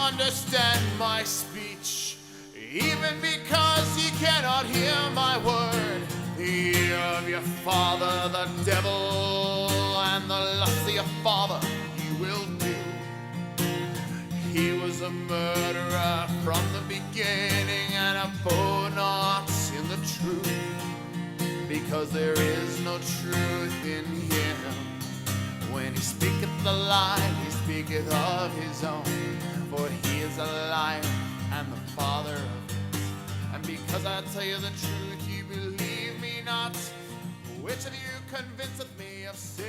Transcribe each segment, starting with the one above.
understand my speech, even because ye cannot hear my word. The ear of your father, the devil, and the lust of your father you will do. He was a murderer from the beginning, and abode not in the truth, because there is no truth in him. When he speaketh the lie, he speaketh of his own, for he is a liar and the father of it. And because I tell you the truth, you believe me not. Which of you convinceth me of sin?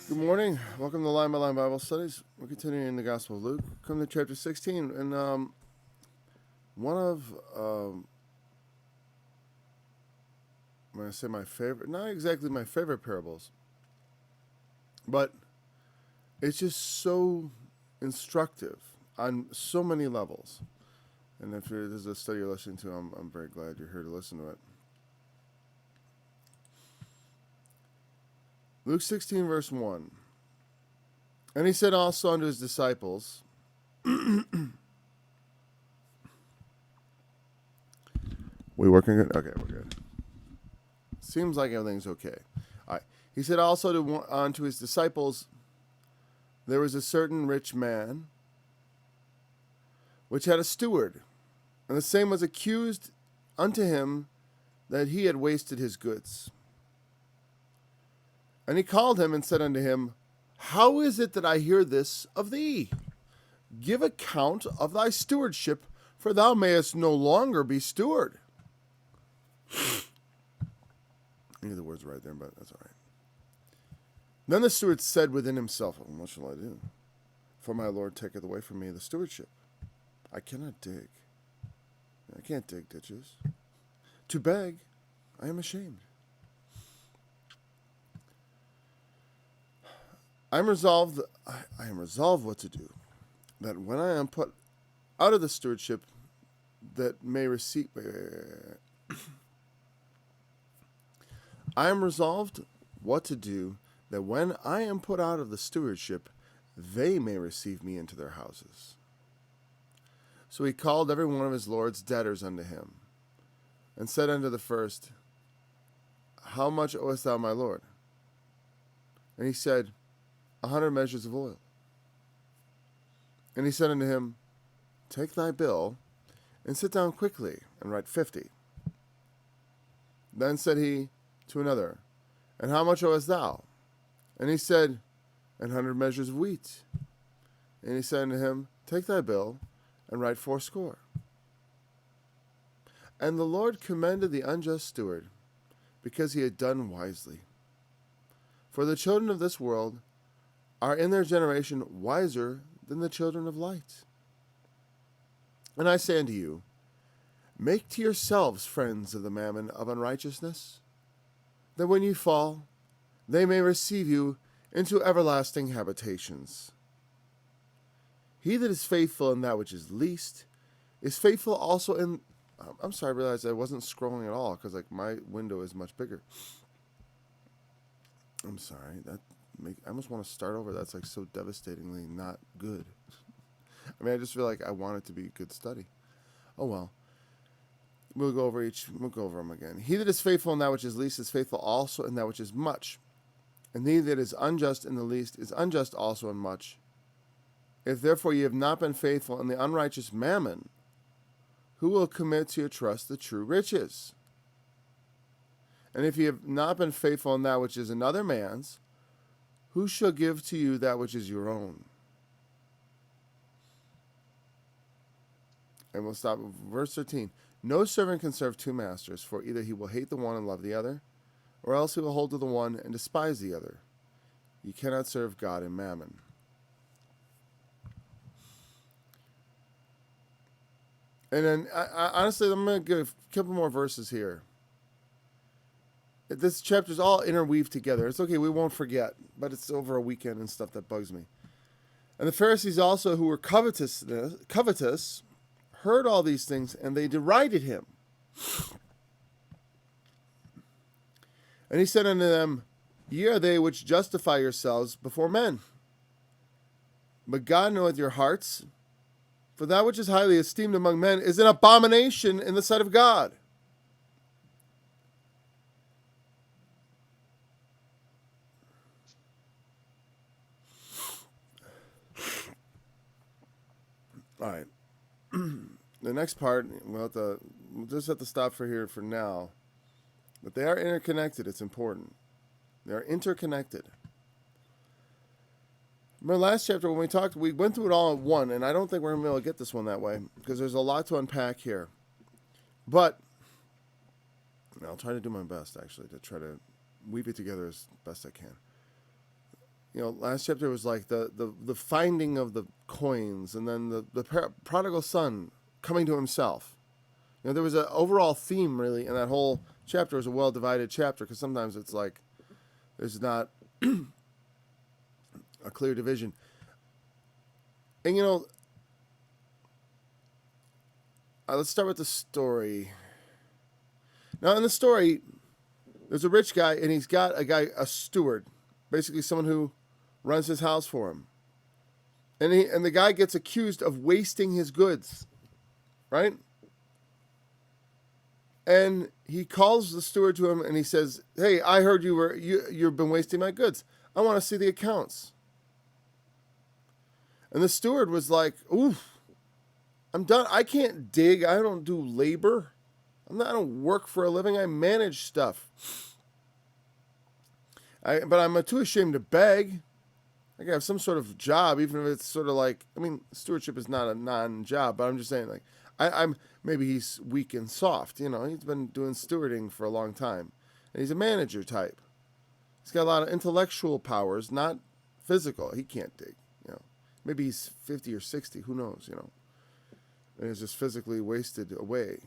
Good morning. Welcome to Line by Line Bible Studies. We're continuing in the Gospel of Luke. Come to chapter 16. And one of, I'm going to say my favorite, not exactly my favorite parables, but it's just so instructive on so many levels. And if this is a study you're listening to, I'm very glad you're here to listen to it. Luke 16, verse 1. And he said also unto his disciples, we working good? Okay, we're good. Seems like everything's okay. All right. He said also unto his disciples, there was a certain rich man, which had a steward, and the same was accused unto him that he had wasted his goods. And he called him and said unto him, how is it that I hear this of thee? Give account of thy stewardship, for thou mayest no longer be steward. Any of the words right there, but that's all right. Then the steward said within himself, what shall I do? For my Lord taketh away from me the stewardship. I cannot dig. I can't dig ditches. To beg, I am ashamed. I am resolved what to do, that when I am put out of the stewardship, that may receive. I am resolved what to do, that when I am put out of the stewardship, they may receive me into their houses. So he called every one of his lord's debtors unto him, and said unto the first, how much owest thou my lord? And he said, 100 measures of oil. And he said unto him, take thy bill, and sit down quickly, and write 50. Then said he to another, and how much owest thou? And he said, 100 measures of wheat. And he said unto him, take thy bill, and write 80. And the Lord commended the unjust steward, because he had done wisely. For the children of this world are in their generation wiser than the children of light. And I say unto you, make to yourselves friends of the mammon of unrighteousness, that when you fall, they may receive you into everlasting habitations. He that is faithful in that which is least is faithful also in... I'm sorry, I realized I wasn't scrolling at all, because my window is much bigger. I'm sorry, I almost want to start over. That's so devastatingly not good. I mean, I just feel like I want it to be a good study. Oh well. We'll go over them again. He that is faithful in that which is least is faithful also in that which is much. And he that is unjust in the least is unjust also in much. If therefore ye have not been faithful in the unrighteous mammon, who will commit to your trust the true riches? And if ye have not been faithful in that which is another man's, who shall give to you that which is your own? And we'll stop at verse 13. No servant can serve two masters, for either he will hate the one and love the other, or else he will hold to the one and despise the other. You cannot serve God and mammon. And then, honestly, I'm going to give a couple more verses here. This chapter's all interweaved together. It's okay, we won't forget, but it's over a weekend and stuff that bugs me. And the Pharisees also, who were covetous, heard all these things, and they derided him. And he said unto them, ye are they which justify yourselves before men, But God knoweth your hearts, for that which is highly esteemed among men is an abomination in the sight of God. All right. The next part, we'll just have to stop for here for now. But they are interconnected. It's important. They are interconnected. Remember last chapter when we went through it all in one, and I don't think we're going to be able to get this one that way because there's a lot to unpack here. But I'll try to do my best, actually, to try to weave it together as best I can. Last chapter was like the finding of the coins, and then the prodigal son coming to himself. There was an overall theme, really, and that whole chapter was a well-divided chapter, because sometimes it's like there's not a clear division. And, let's start with the story. Now, in the story, there's a rich guy, and he's got a steward, basically someone who runs his house for him. And the guy gets accused of wasting his goods, right? And he calls the steward to him, and he says, "Hey, I heard you've been wasting my goods. I want to see the accounts." And the steward was like, "Oof, I'm done. I can't dig. I don't do labor. I don't work for a living. I manage stuff. But I'm too ashamed to beg. I gotta have some sort of job, even if it's sort of like, stewardship is not a non-job, but I'm just saying, like, I'm maybe he's weak and soft. He's been doing stewarding for a long time, and he's a manager type. He's got a lot of intellectual powers, not physical. He can't dig. Maybe he's 50 or 60. Who knows? And he's just physically wasted away.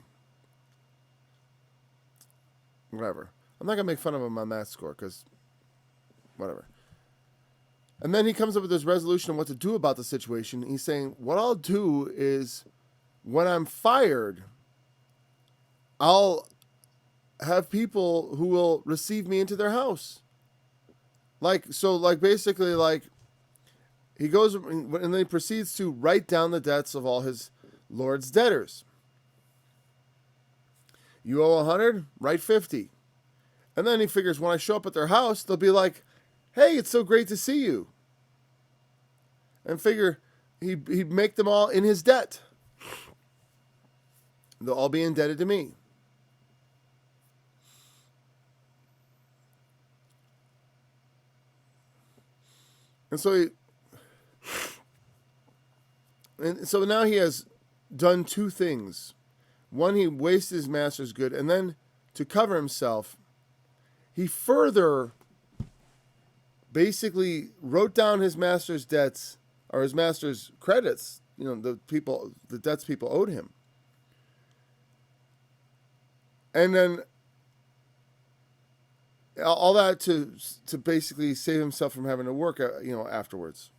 Whatever. I'm not gonna make fun of him on that score, because whatever. And then he comes up with this resolution of what to do about the situation. He's saying, what I'll do is, when I'm fired, I'll have people who will receive me into their house. Basically, he goes and then he proceeds to write down the debts of all his Lord's debtors. You owe 100, write 50. And then he figures when I show up at their house, they'll be like, "Hey, it's so great to see you." And figure he'd make them all in his debt. They'll all be indebted to me. And so now he has done two things. One, he wasted his master's good, and then to cover himself, he further basically wrote down his master's debts, or his master's credits, the debts people owed him. And then all that to basically save himself from having to work, afterwards,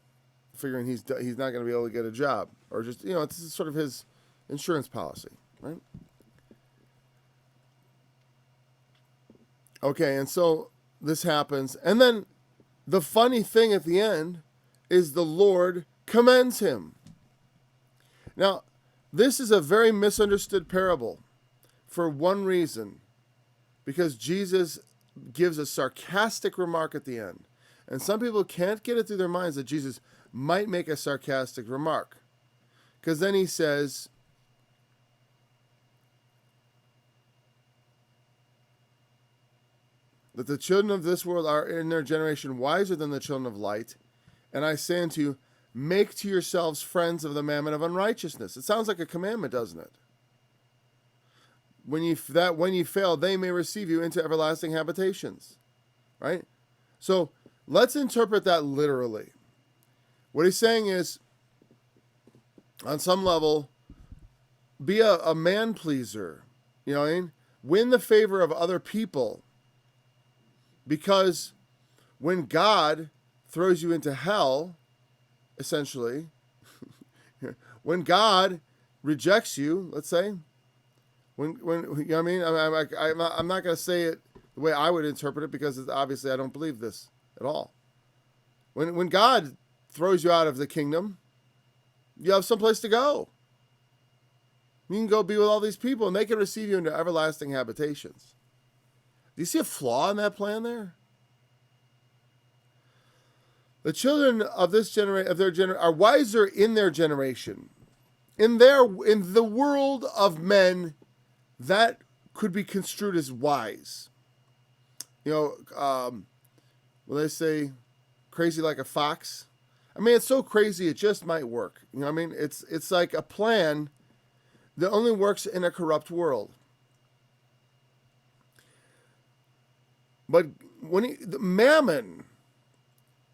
figuring he's not going to be able to get a job, or just, it's sort of his insurance policy, right? Okay, and so this happens, and then the funny thing at the end is the Lord commends him. Now, this is a very misunderstood parable for one reason, because Jesus gives a sarcastic remark at the end. And some people can't get it through their minds that Jesus might make a sarcastic remark. Because then he says, that the children of this world are in their generation wiser than the children of light. And I say unto you, make to yourselves friends of the mammon of unrighteousness. It sounds like a commandment, doesn't it? When you fail, they may receive you into everlasting habitations. Right? So let's interpret that literally. What he's saying is, on some level, be a man pleaser. You know what I mean? Win the favor of other people. Because when God throws you into hell, essentially, when God rejects you, let's say, when you know what I mean? I'm not going to say it the way I would interpret it, because obviously I don't believe this at all. When God throws you out of the kingdom, you have someplace to go. You can go be with all these people, and they can receive you into everlasting habitations. Do you see a flaw in that plan there? The children of this generation are wiser in their generation. In the world of men, that could be construed as wise. Well, they say crazy like a fox. I mean, it's so crazy it just might work. You know what I mean? It's like a plan that only works in a corrupt world. But the mammon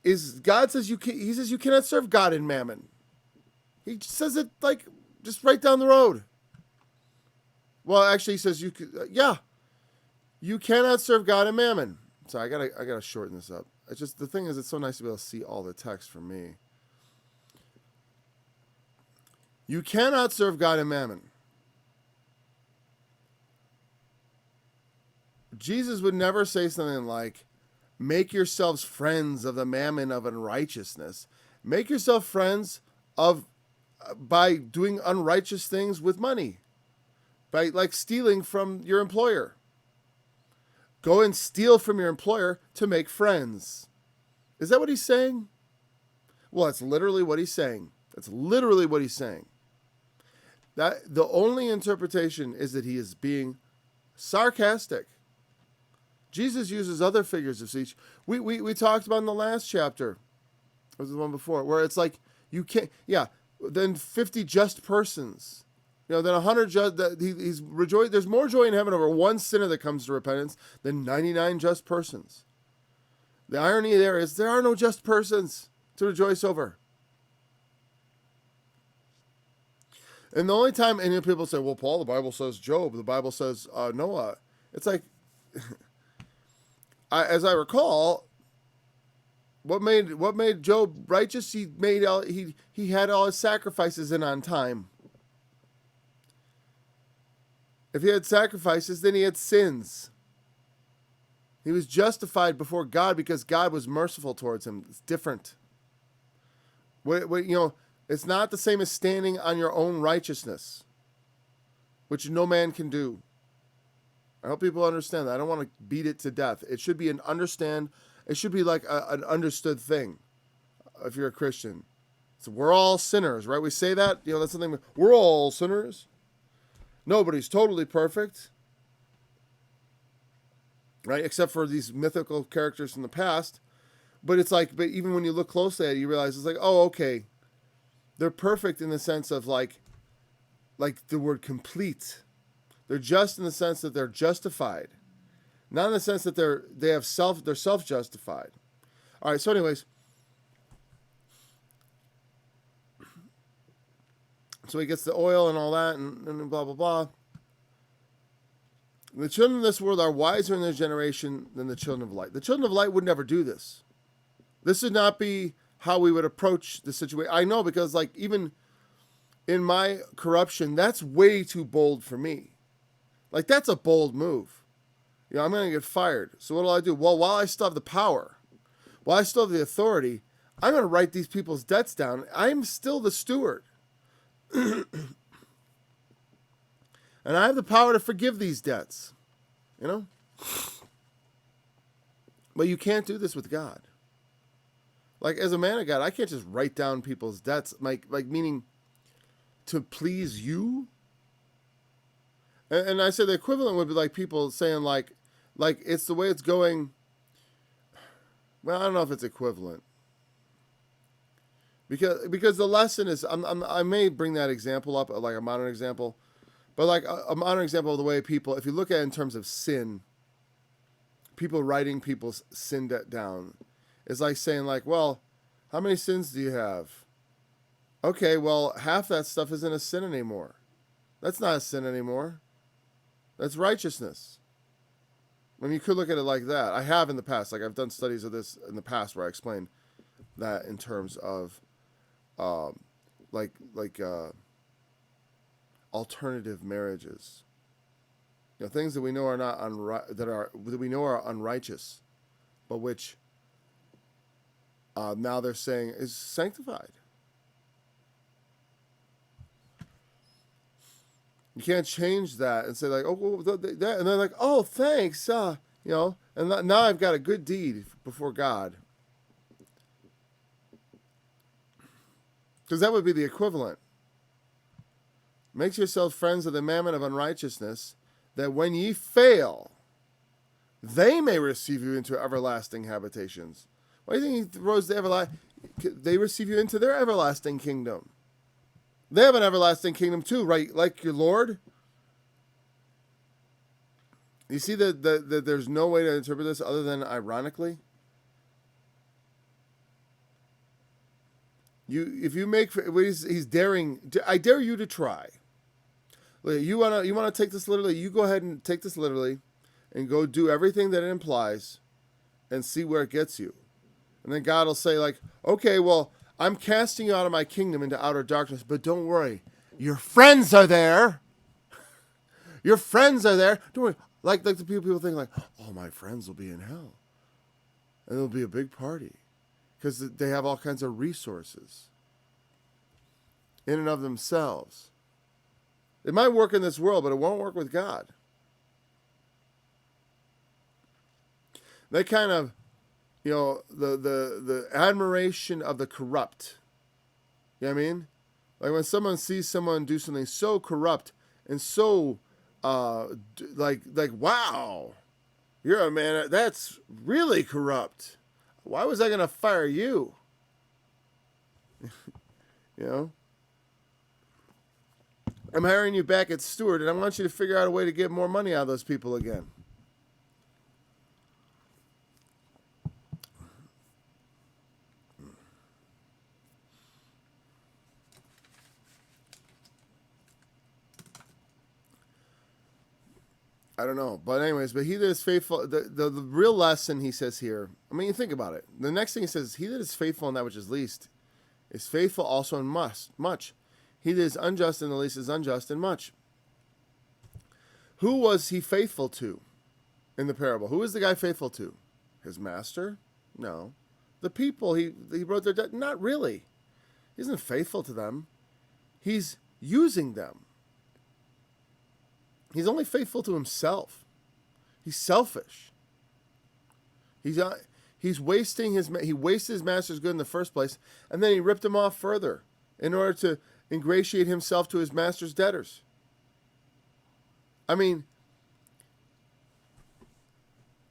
is, God says he says you cannot serve God in mammon. He says it like just right down the road. Well, actually, he says you cannot serve God in mammon. So I gotta shorten this up. It's just, the thing is, it's so nice to be able to see all the text for me. You cannot serve God in mammon. Jesus would never say something like, make yourselves friends of the mammon of unrighteousness. Make yourself friends by doing unrighteous things with money. By like stealing from your employer. Go and steal from your employer to make friends. Is that what he's saying? Well, that's literally what he's saying. That's literally what he's saying. That the only interpretation is that he is being sarcastic. Jesus uses other figures of speech. We talked about in the last chapter. It was the one before, where it's like you can't. Yeah, then 50 just persons. Then 100 just. He's rejoiced. There's more joy in heaven over one sinner that comes to repentance than 99 just persons. The irony there is there are no just persons to rejoice over. And the only time any people say, well, Paul, the Bible says Job, the Bible says Noah. It's like, as I recall, what made Job righteous? He had all his sacrifices in on time. If he had sacrifices, then he had sins. He was justified before God because God was merciful towards him. It's different. It's not the same as standing on your own righteousness, which no man can do. I hope people understand that. I don't want to beat it to death. It should be it should be like an understood thing if you're a Christian. So we're all sinners, right? We say that, that's something, we're all sinners. Nobody's totally perfect, right? Except for these mythical characters from the past. But it's like, but even when you look closely at it, you realize it's like, oh, okay. They're perfect in the sense of like the word complete. They're just in the sense that they're justified. Not in the sense that they're self-justified. All right, so anyways. So he gets the oil and all that and blah, blah, blah. The children of this world are wiser in their generation than the children of light. The children of light would never do this. This would not be how we would approach the situation. I know, because like even in my corruption, that's way too bold for me. Like that's a bold move. I'm going to get fired. So what do? Well, while I still have the power, while I still have the authority, I'm going to write these people's debts down. I'm still the steward. And I have the power to forgive these debts. But you can't do this with God. Like, as a man of God, I can't just write down people's debts, like meaning to please you. And I said the equivalent would be like people saying like it's the way it's going. Well, I don't know if it's equivalent. Because the lesson is, I may bring that example up, like a modern example, but like a modern example of the way people, if you look at it in terms of sin, people writing people's sin debt down, is like saying like, well, how many sins do you have? Okay, well, half that stuff isn't a sin anymore. That's not a sin anymore. That's righteousness. I mean, you could look at it like that. I have in the past, like I've done studies of this in the past where I explain that in terms of alternative marriages, things that we know are not that we know are unrighteous, but which now they're saying is sanctified. You can't change that and say like, oh, well, and they're like, oh, thanks, you know, and now I've got a good deed before God. Because that would be the equivalent. Make yourselves friends of the mammon of unrighteousness, that when ye fail, they may receive you into everlasting habitations. Why do you think he throws the everlasting? They receive you into their everlasting kingdom. They have an everlasting kingdom too, right? Like your Lord. You see that there's no way to interpret this other than ironically. If you make, he's daring. I dare you to try. You wanna take this literally. You go ahead and take this literally, and go do everything that it implies, and see where it gets you. And then God will say like, okay, well, I'm casting you out of my kingdom into outer darkness, but don't worry, your friends are there. Your friends are there. Don't worry. Like the people think like, oh, my friends will be in hell, and it'll be a big party. Because they have all kinds of resources in and of themselves. It might work in this world, but it won't work with God. They kind of, you know, the admiration of the corrupt. You know what I mean? Like when someone sees someone do something so corrupt and so, like wow, you're a man, that's really corrupt. Why was I going to fire you? You know? I'm hiring you back at steward, and I want you to figure out a way to get more money out of those people again. I don't know. But anyways, but he that is faithful, the real lesson he says here, I mean, you think about it. The next thing he says, he that is faithful in that which is least is faithful also in much. He that is unjust in the least is unjust in much. Who was he faithful to in the parable? Who is the guy faithful to? His master? No. The people he wrote their debt? Not really. He isn't faithful to them. He's using them. He's only faithful to himself. He's selfish. He wasted his master's good in the first place, and then he ripped him off further in order to ingratiate himself to his master's debtors. I mean,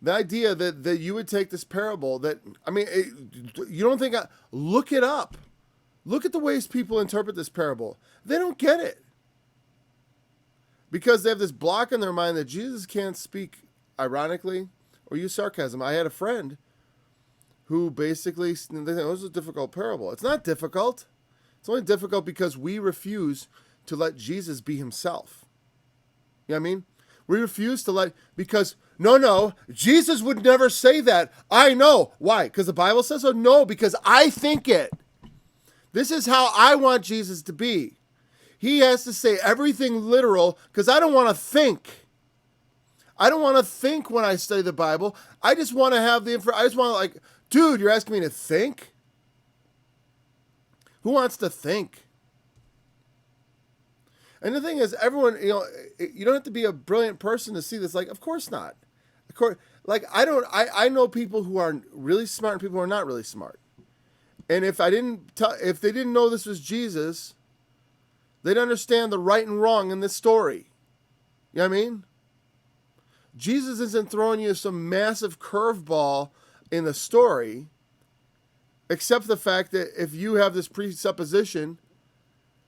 the idea that you would take this parable, you don't think, look it up. Look at the ways people interpret this parable. They don't get it. Because they have this block in their mind that Jesus can't speak ironically or use sarcasm. I had a friend who basically, they think, oh, this is a difficult parable. It's not difficult. It's only difficult because we refuse to let Jesus be himself. You know what I mean? We refuse to because, no, Jesus would never say that. I know. Why? Because the Bible says so? No, because I think it. This is how I want Jesus to be. He has to say everything literal because I don't want to think. I don't want to think when I study the Bible. I just want to have the information. I just want to dude, you're asking me to think? Who wants to think? And the thing is, everyone, you don't have to be a brilliant person to see this. Of course not. Of course, I know people who are really smart and people who are not really smart. And if they didn't know this was Jesus, they'd understand the right and wrong in this story. You know what I mean? Jesus isn't throwing you some massive curveball in the story, except the fact that if you have this presupposition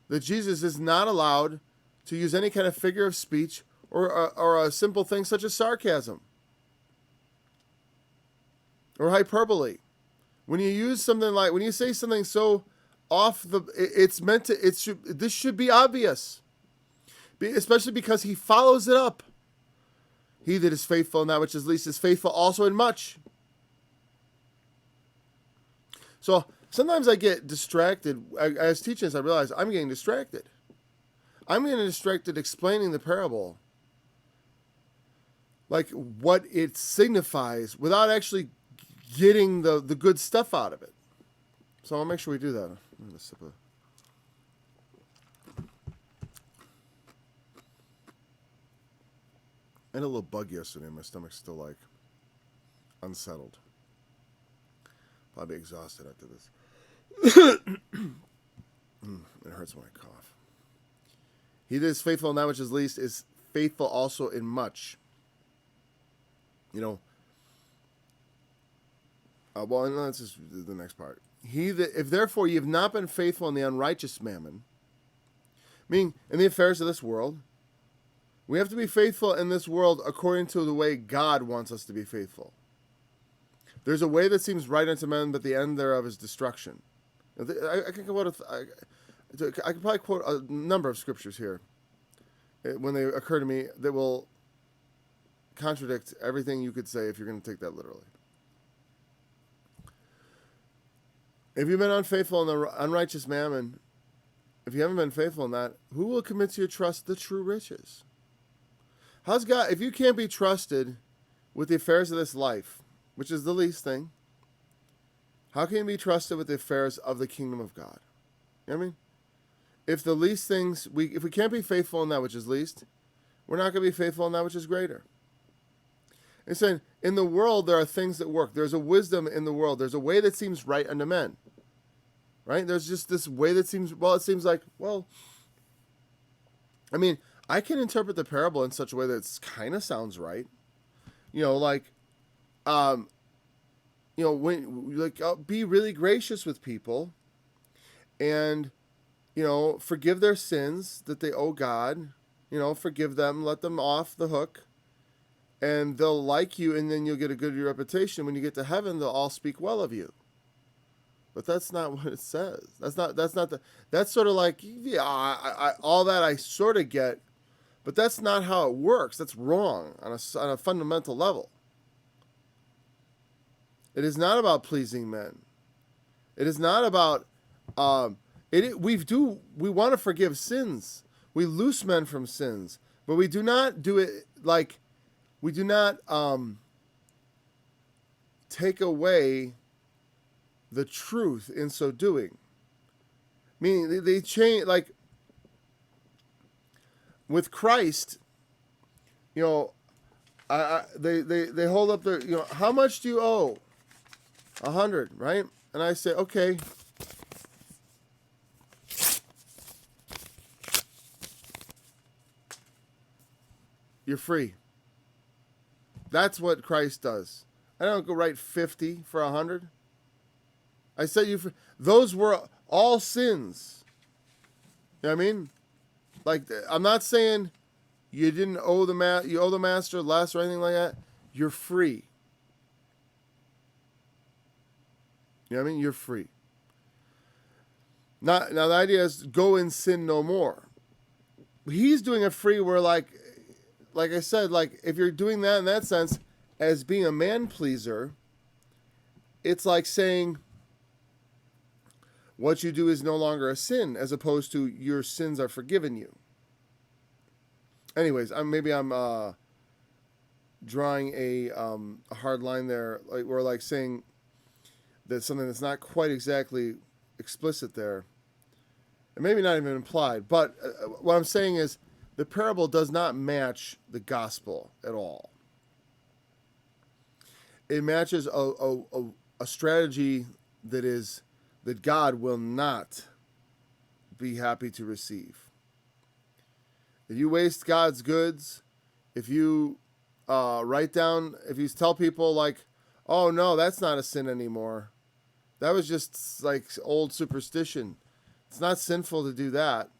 that Jesus is not allowed to use any kind of figure of speech or a simple thing such as sarcasm or hyperbole. When you use something when you say something so off this should be obvious, especially because he follows it up. He that is faithful in that which is least is faithful also in much. So sometimes I get distracted. As teaching this, I realize I'm getting distracted. I'm getting distracted explaining the parable, what it signifies, without actually getting the good stuff out of it. So I'll make sure we do that. I'm going to sip a... I had a little bug yesterday. My stomach's still, like, unsettled. Probably exhausted after this. It hurts when I cough. He that is faithful in that which is least is faithful also in much. You know, well, no, that's just the next part. If therefore ye have not been faithful in the unrighteous mammon, meaning in the affairs of this world, we have to be faithful in this world according to the way God wants us to be faithful. There's a way that seems right unto men, but the end thereof is destruction. I can quote I could probably quote a number of scriptures here when they occur to me that will contradict everything you could say if you're going to take that literally. If you've been unfaithful in the unrighteous mammon, if you haven't been faithful in that, who will commit to your trust the true riches? How's God, if you can't be trusted with the affairs of this life, which is the least thing, how can you be trusted with the affairs of the kingdom of God? You know what I mean? If the least things, if we can't be faithful in that which is least, we're not going to be faithful in that which is greater. It's saying, in the world, there are things that work. There's a wisdom in the world. There's a way that seems right unto men. Right? There's just this way that seems, well, it seems like, well, I mean, I can interpret the parable in such a way that it kind of sounds right. You know, like, you know, when, like, be really gracious with people and, you know, forgive their sins that they owe God. You know, forgive them, let them off the hook. And they'll like you, and then you'll get a good reputation. When you get to heaven, they'll all speak well of you. But that's not what it says. That's sort of like, yeah, all that I sort of get, but that's not how it works. That's wrong on a fundamental level. It is not about pleasing men. It is not about, we want to forgive sins. We loose men from sins, but we do not do it like, we do not take away the truth in so doing. Meaning they change, like with Christ, you know, they hold up their, you know, how much do you owe? 100, right? And I say, okay. You're free. That's what Christ does. I don't go write 50 for 100. I set you free. Those were all sins. You know what I mean? Like, I'm not saying you didn't owe you owe the master less or anything like that. You're free. You know what I mean? You're free. Now the idea is go and sin no more. He's doing it free where, like I said, like if you're doing that in that sense as being a man pleaser, it's like saying what you do is no longer a sin, as opposed to your sins are forgiven you. Anyways, maybe I'm drawing a hard line there, like we're like saying that something that's not quite exactly explicit there, and maybe not even implied. But what I'm saying is the parable does not match the gospel at all. It matches a strategy that God will not be happy to receive. If you waste God's goods, if you if you tell people like, oh no, that's not a sin anymore. That was just like old superstition. It's not sinful to do that.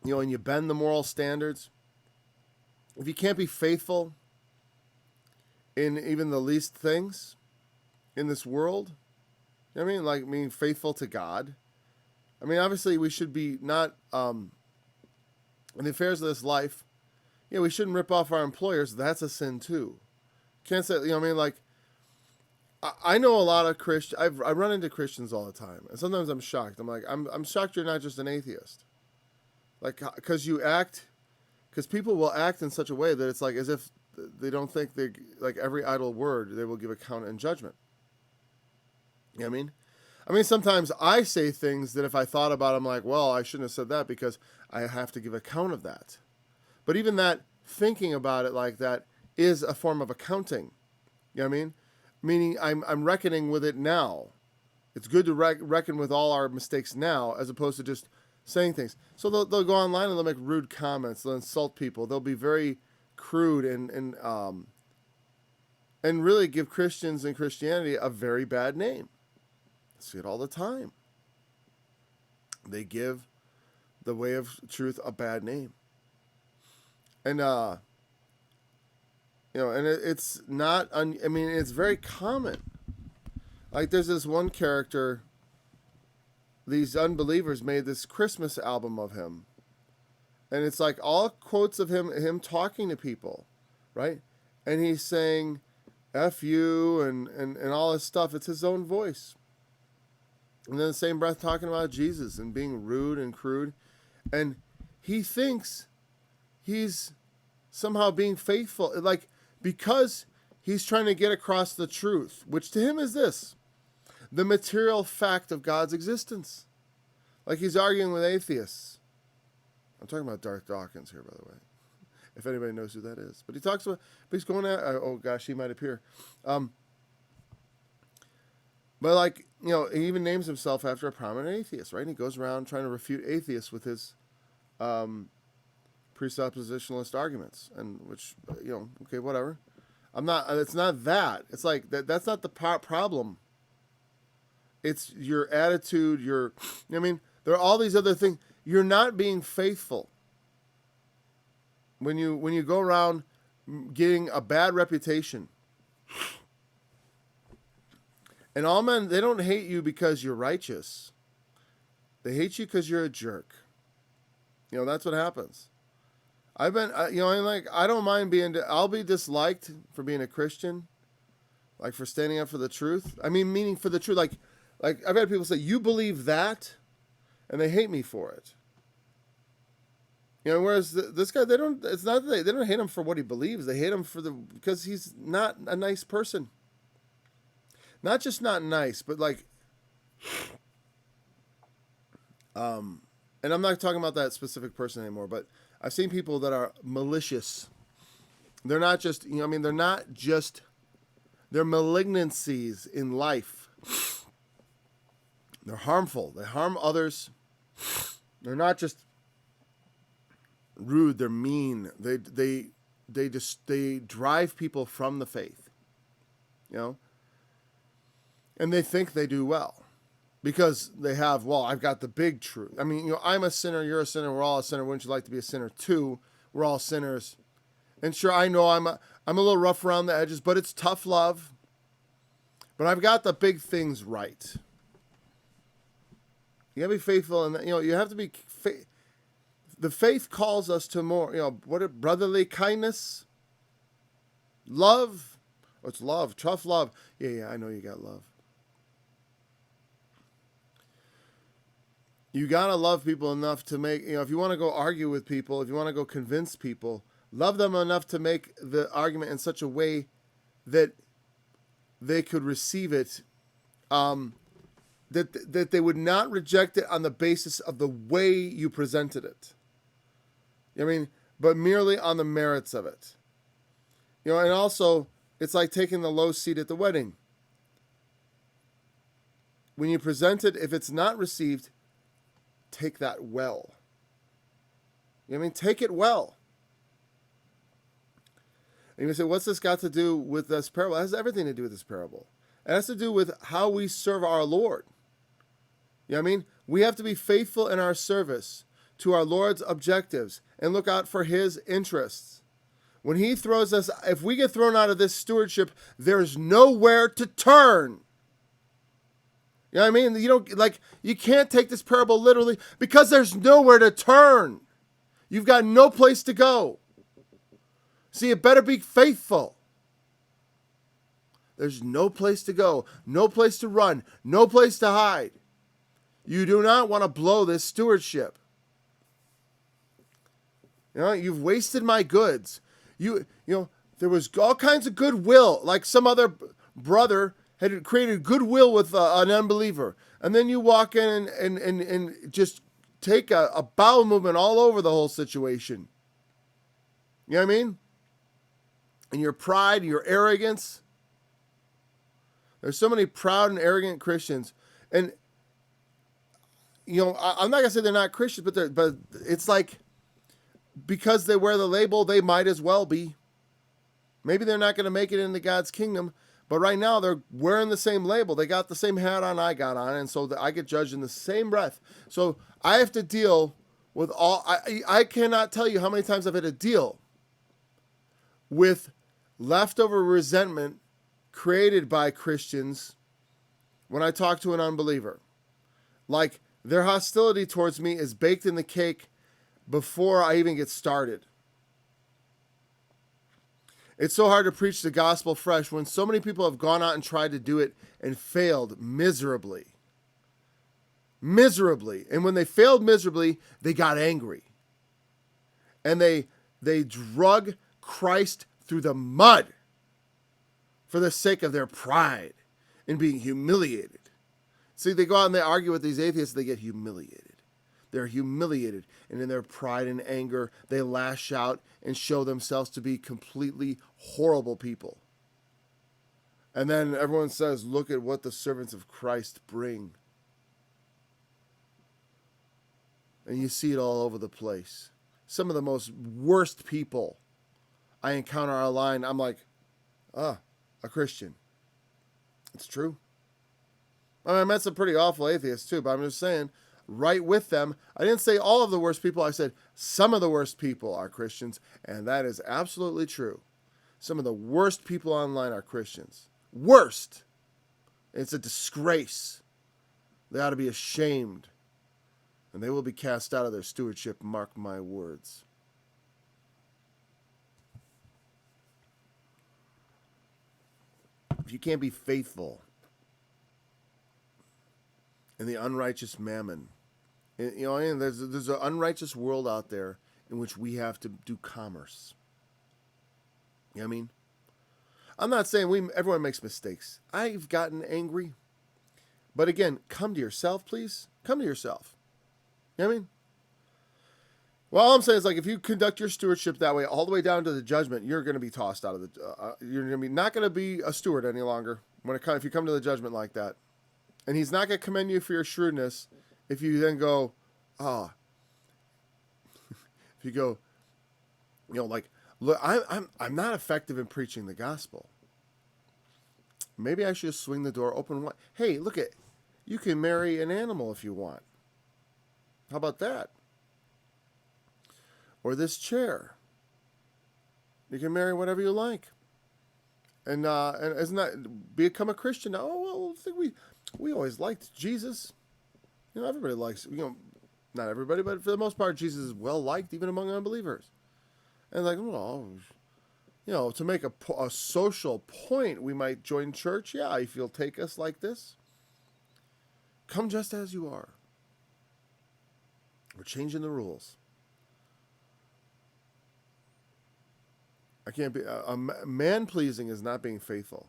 You know, and you bend the moral standards. If you can't be faithful in even the least things in this world, you know what I mean? Like being faithful to God. I mean, obviously we should be not, in the affairs of this life, yeah, we shouldn't rip off our employers. That's a sin too. Can't say, you know what I mean? Like, I know a lot of Christians, I run into Christians all the time. And sometimes I'm shocked. I'm like, I'm shocked you're not just an atheist. Like, because people will act in such a way that it's like as if they don't think like every idle word they will give account and judgment. You know what I mean? I mean, sometimes I say things that if I thought about it, I'm like, well, I shouldn't have said that because I have to give account of that. But even that, thinking about it like that is a form of accounting. You know what I mean? Meaning I'm reckoning with it now. It's good to reckon with all our mistakes now as opposed to just saying things. So they'll go online and they'll make rude comments. They'll insult people. They'll be very crude and really give Christians and Christianity a very bad name. I see it all the time. They give the way of truth a bad name. And, and it's not, it's very common. Like there's this one character, these unbelievers made this Christmas album of him. And it's like all quotes of him talking to people, right? And he's saying, F you and all this stuff. It's his own voice. And then the same breath talking about Jesus and being rude and crude. And he thinks he's somehow being faithful. Like, because he's trying to get across the truth, which to him is this: the material fact of God's existence. Like he's arguing with atheists. I'm talking about Darth Dawkins here, by the way, if anybody knows who that is. But he talks about, but he's going at, oh gosh, he might appear. But like, he even names himself after a prominent atheist, right? And he goes around trying to refute atheists with his presuppositionalist arguments, and which, okay, whatever. It's not that. It's like, that's not the problem. It's your attitude, there are all these other things. You're not being faithful. When you go around getting a bad reputation. And all men, they don't hate you because you're righteous. They hate you because you're a jerk. That's what happens. I don't mind I'll be disliked for being a Christian, like for standing up for the truth. Meaning for the truth. Like I've had people say, you believe that? And they hate me for it. Whereas this guy, they don't hate him for what he believes. They hate him because he's not a nice person. Not just not nice, but like, and I'm not talking about that specific person anymore, but I've seen people that are malicious. They're not just, they're malignancies in life. They're harmful. They harm others. They're not just rude. They're mean. They drive people from the faith, and they think they do well because they have, I've got the big truth. I'm a sinner. You're a sinner. We're all a sinner. Wouldn't you like to be a sinner too? We're all sinners. And sure, I know I'm a little rough around the edges, but it's tough love. But I've got the big things right. You gotta be faithful, and you have to be. The faith calls us to more. Brotherly kindness, love. Oh, it's love, tough love. Yeah, I know you got love. You gotta love people enough to make. If you want to go argue with people, if you want to go convince people, love them enough to make the argument in such a way that they could receive it. That they would not reject it on the basis of the way you presented it. But merely on the merits of it. And also, it's like taking the low seat at the wedding. When you present it, if it's not received, take that well. Take it well. And you say, what's this got to do with this parable? It has everything to do with this parable. It has to do with how we serve our Lord. We have to be faithful in our service to our Lord's objectives and look out for his interests. When he throws us, if we get thrown out of this stewardship, there's nowhere to turn. You can't take this parable literally because there's nowhere to turn. You've got no place to go. So you better be faithful. There's no place to go, no place to run, no place to hide. You do not want to blow this stewardship. You've wasted my goods. There was all kinds of goodwill. Like some other brother had created goodwill with an unbeliever, and then you walk in and just take a bowel movement all over the whole situation. You know what I mean? And your pride, your arrogance. There's so many proud and arrogant Christians. And, you know, I'm not going to say they're not Christians, but it's like, because they wear the label, they might as well be. Maybe they're not going to make it into God's kingdom, but right now they're wearing the same label. They got the same hat on I got on, and so I get judged in the same breath. So I have to deal with all, I cannot tell you how many times I've had to deal with leftover resentment created by Christians when I talk to an unbeliever. Like, their hostility towards me is baked in the cake before I even get started. It's so hard to preach the gospel fresh when so many people have gone out and tried to do it and failed miserably. Miserably. And when they failed miserably, they got angry. And they drug Christ through the mud for the sake of their pride and being humiliated. See, they go out and they argue with these atheists, they get humiliated. They're humiliated, and in their pride and anger, they lash out and show themselves to be completely horrible people. And then everyone says, look at what the servants of Christ bring. And you see it all over the place. Some of the most worst people I encounter online, I'm like, a Christian. It's true. I mean, I met some pretty awful atheists too, but I'm just saying, right with them, I didn't say all of the worst people, I said some of the worst people are Christians, and that is absolutely true. Some of the worst people online are Christians. Worst. It's a disgrace. They ought to be ashamed, and they will be cast out of their stewardship, mark my words. If you can't be faithful in the unrighteous mammon, you know, and there's an unrighteous world out there in which we have to do commerce. You know what I mean? I'm not saying everyone makes mistakes. I've gotten angry. But again, come to yourself, please. Come to yourself. You know what I mean? Well, all I'm saying is, like, if you conduct your stewardship that way, all the way down to the judgment, you're going to be tossed out of the. You're going to be not going to be a steward any longer if you come to the judgment like that. And he's not going to commend you for your shrewdness if you then go, if you go, you know, like, look, I'm not effective in preaching the gospel. Maybe I should swing the door open wide. Hey, look at, you can marry an animal if you want. How about that? Or this chair. You can marry whatever you like. And isn't that, become a Christian? Oh, well, I think we always liked Jesus. You know, everybody likes, you know, not everybody, but for the most part, Jesus is well liked even among unbelievers. And like, well, you know, to make a social point, we might join church. Yeah, if you'll take us like this, come just as you are. We're changing the rules. I can't be, man pleasing is not being faithful.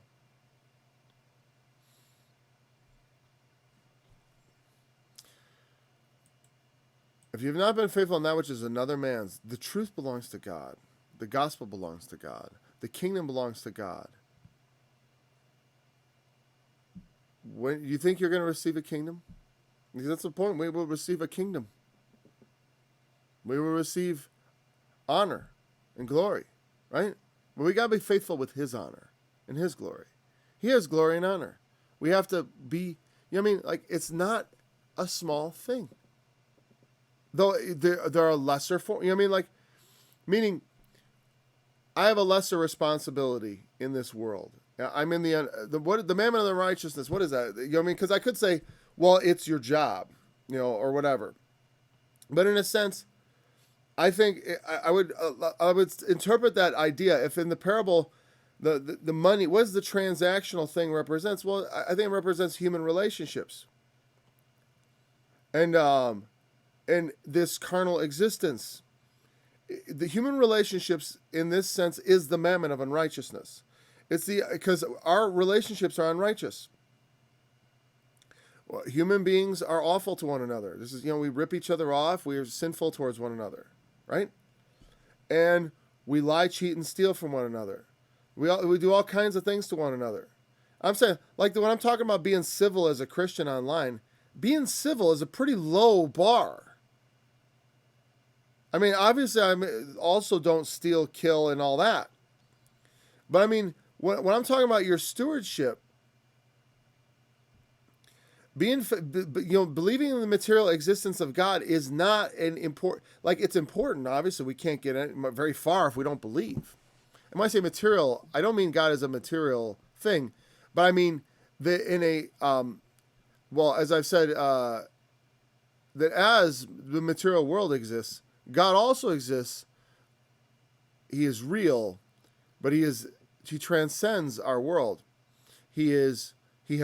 If you've not been faithful in that which is another man's, the truth belongs to God. The gospel belongs to God. The kingdom belongs to God. When you think you're going to receive a kingdom, because that's the point. We will receive a kingdom. We will receive honor and glory, right? But we got to be faithful with his honor and his glory. He has glory and honor. We have to be, you know what I mean? Like, it's not a small thing. Though there are lesser forms, you know what I mean? Like, meaning, I have a lesser responsibility in this world. I'm in the mammon of the righteousness. What is that? You know what I mean? Because I could say, well, it's your job, you know, or whatever. But in a sense, I think I would interpret that idea. If in the parable, the money, what is the transactional thing represents? Well, I think it represents human relationships. And this carnal existence. The human relationships, in this sense, is the mammon of unrighteousness. It's because our relationships are unrighteous. Well, human beings are awful to one another. This is, we rip each other off. We are sinful towards one another, right? And we lie, cheat, and steal from one another. We do all kinds of things to one another. I'm saying, like when I'm talking about being civil as a Christian online, being civil is a pretty low bar. I mean, obviously, I also don't steal, kill, and all that. But I mean, when I'm talking about your stewardship, believing in the material existence of God is not an important. Like, it's important. Obviously, we can't get very far if we don't believe. And when I say material, I don't mean God is a material thing, but I mean that in a well, as I've said, that as the material world exists, God also exists. He is real, but he transcends our world. He has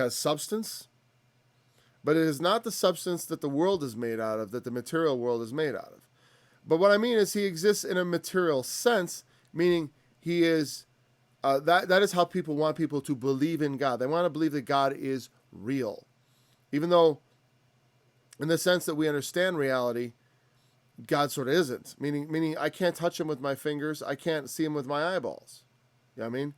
substance, but it is not the substance that the world is made out of, that the material world is made out of. But what I mean is he exists in a material sense, meaning he is, that is how people want people to believe in God. They want to believe that God is real. Even though, in the sense that we understand reality, God sort of isn't. Meaning I can't touch him with my fingers. I can't see him with my eyeballs. You know what I mean?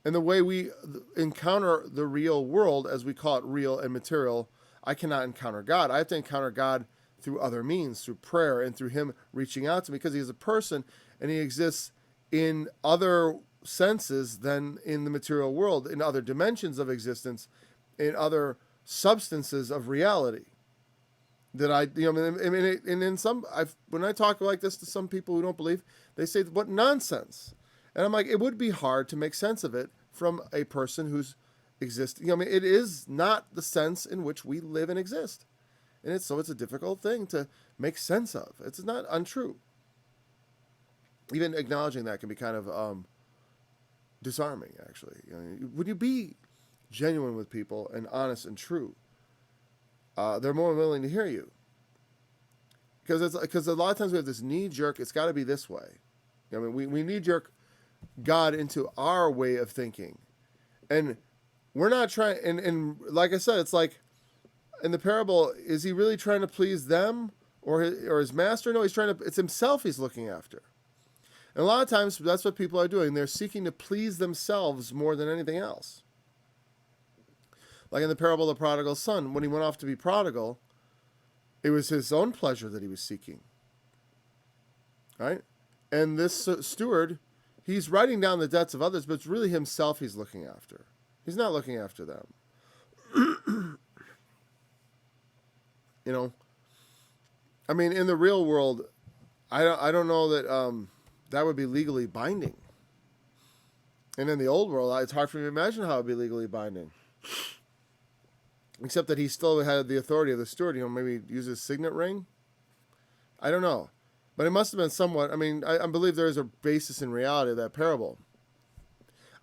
And the way we encounter the real world, as we call it real and material, I cannot encounter God. I have to encounter God through other means, through prayer and through him reaching out to me, because he is a person and he exists in other senses than in the material world, in other dimensions of existence, in other substances of reality. That when I talk like this to some people who don't believe, they say, what nonsense. And I'm like, it would be hard to make sense of it from a person who's existing. It is not the sense in which we live and exist. And it's a difficult thing to make sense of. It's not untrue. Even acknowledging that can be kind of disarming, actually. When you be genuine with people and honest and true, they're more willing to hear you. Because a lot of times we have this knee-jerk, it's got to be this way. We knee-jerk God into our way of thinking. And we're not trying, and like I said, it's like, in the parable, is he really trying to please them or his master? No, it's himself he's looking after. And a lot of times, that's what people are doing. They're seeking to please themselves more than anything else. Like in the parable of the prodigal son, when he went off to be prodigal, it was his own pleasure that he was seeking. Right? And this steward, he's writing down the debts of others, but it's really himself he's looking after. He's not looking after them. In the real world, I don't know that that would be legally binding. And in the old world, it's hard for me to imagine how it would be legally binding. Except that he still had the authority of the steward, maybe use his signet ring. I don't know. But it must have been somewhat, I believe there is a basis in reality of that parable.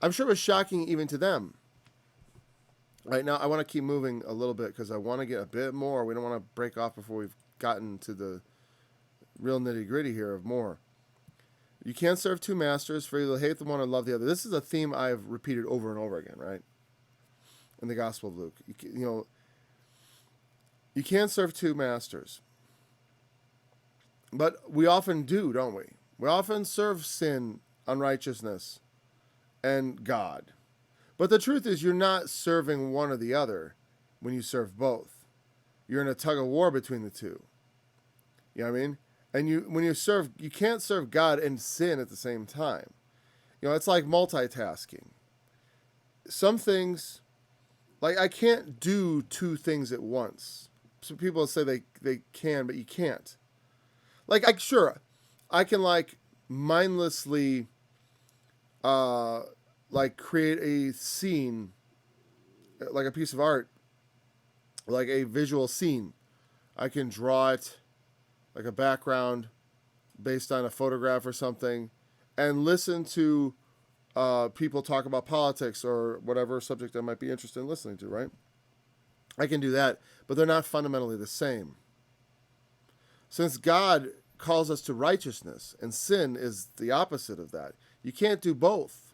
I'm sure it was shocking even to them. Right now, I want to keep moving a little bit because I want to get a bit more. We don't want to break off before we've gotten to the real nitty-gritty here of more. You can't serve two masters, for you'll hate the one and love the other. This is a theme I've repeated over and over again, right? In the Gospel of Luke. You can't serve two masters. But we often do, don't we? We often serve sin, unrighteousness, and God. But the truth is, you're not serving one or the other when you serve both. You're in a tug of war between the two. You know what I mean? And when you serve, you can't serve God and sin at the same time. It's like multitasking. Some things, like I can't do two things at once. Some people say they can, but you can't. Like, I can mindlessly, create a scene, like a piece of art, like a visual scene. I can draw it, like a background, based on a photograph or something, and listen to people talk about politics or whatever subject I might be interested in listening to, right? I can do that, but they're not fundamentally the same. Since God calls us to righteousness and sin is the opposite of that, you can't do both.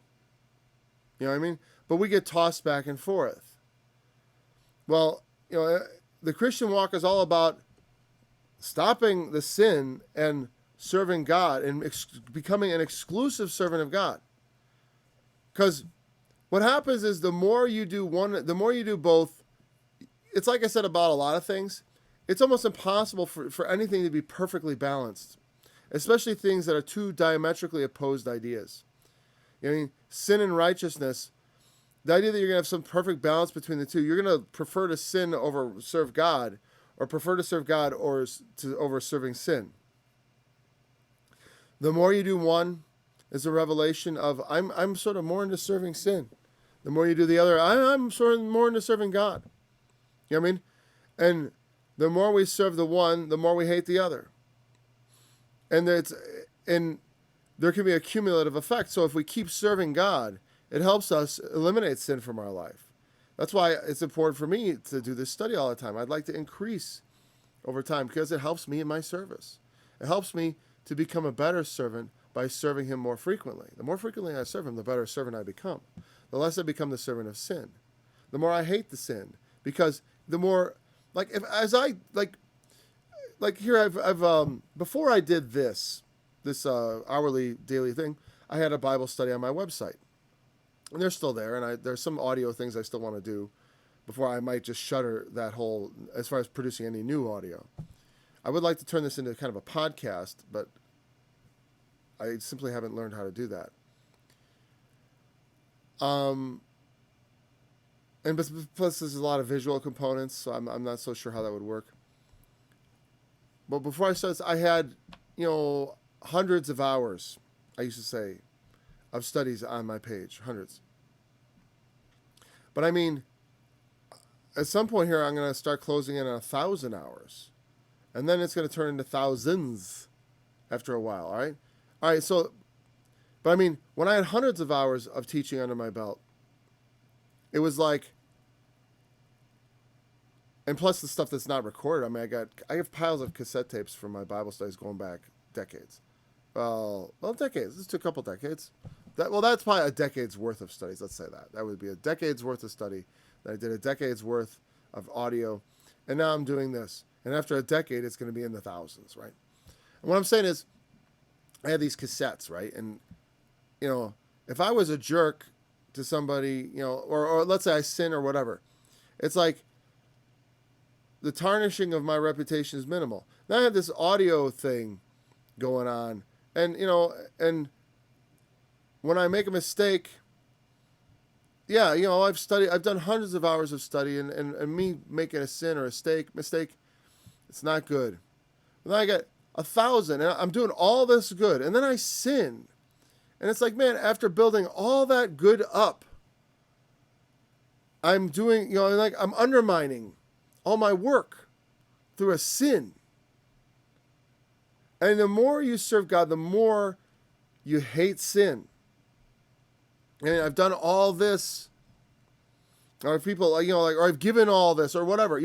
You know what I mean? But we get tossed back and forth. Well, the Christian walk is all about stopping the sin and serving God and becoming an exclusive servant of God. Because what happens is the more you do one, the more you do both. It's like I said about a lot of things. It's almost impossible for anything to be perfectly balanced, especially things that are two diametrically opposed ideas. I mean, sin and righteousness, the idea that you're going to have some perfect balance between the two, you're going to prefer to sin over serve God, or prefer to serve God over serving sin. The more you do one is a revelation of, I'm sort of more into serving sin. The more you do the other, I'm sort of more into serving God. You know what I mean? And the more we serve the one, the more we hate the other. And there can be a cumulative effect. So if we keep serving God, it helps us eliminate sin from our life. That's why it's important for me to do this study all the time. I'd like to increase over time because it helps me in my service. It helps me to become a better servant by serving him more frequently. The more frequently I serve him, the better servant I become. The less I become the servant of sin. The more I hate the sin. Because the more, here I've before I did this hourly, daily thing, I had a Bible study on my website. And they're still there, and there's some audio things I still want to do before I might just shutter that whole, as far as producing any new audio. I would like to turn this into kind of a podcast, but I simply haven't learned how to do that. And plus there's a lot of visual components, so I'm not so sure how that would work. But before I started, I had, hundreds of hours, I used to say, of studies on my page, hundreds. But I mean, at some point here, I'm going to start closing in on 1,000 hours. And then it's going to turn into thousands after a while, all right? All right, so, but I mean, when I had hundreds of hours of teaching under my belt, it was like, and plus the stuff that's not recorded. I mean, I have piles of cassette tapes from my Bible studies going back decades. Well, decades. This took a couple decades. That's probably a decade's worth of studies. Let's say that. That would be a decade's worth of study. That I did a decade's worth of audio. And now I'm doing this. And after a decade, it's going to be in the thousands, right? And what I'm saying is, I had these cassettes, right? And, if I was a jerk to somebody, or let's say I sin or whatever, it's like the tarnishing of my reputation is minimal. Now I have this audio thing going on. And, and when I make a mistake, I've done hundreds of hours of study, and me making a sin or a mistake, it's not good. And then I get 1,000, and I'm doing all this good, and then I sin. And it's like, man, after building all that good up, I'm doing, I'm undermining all my work through a sin. And the more you serve God, the more you hate sin. And I've done all this, or people, or I've given all this, or whatever,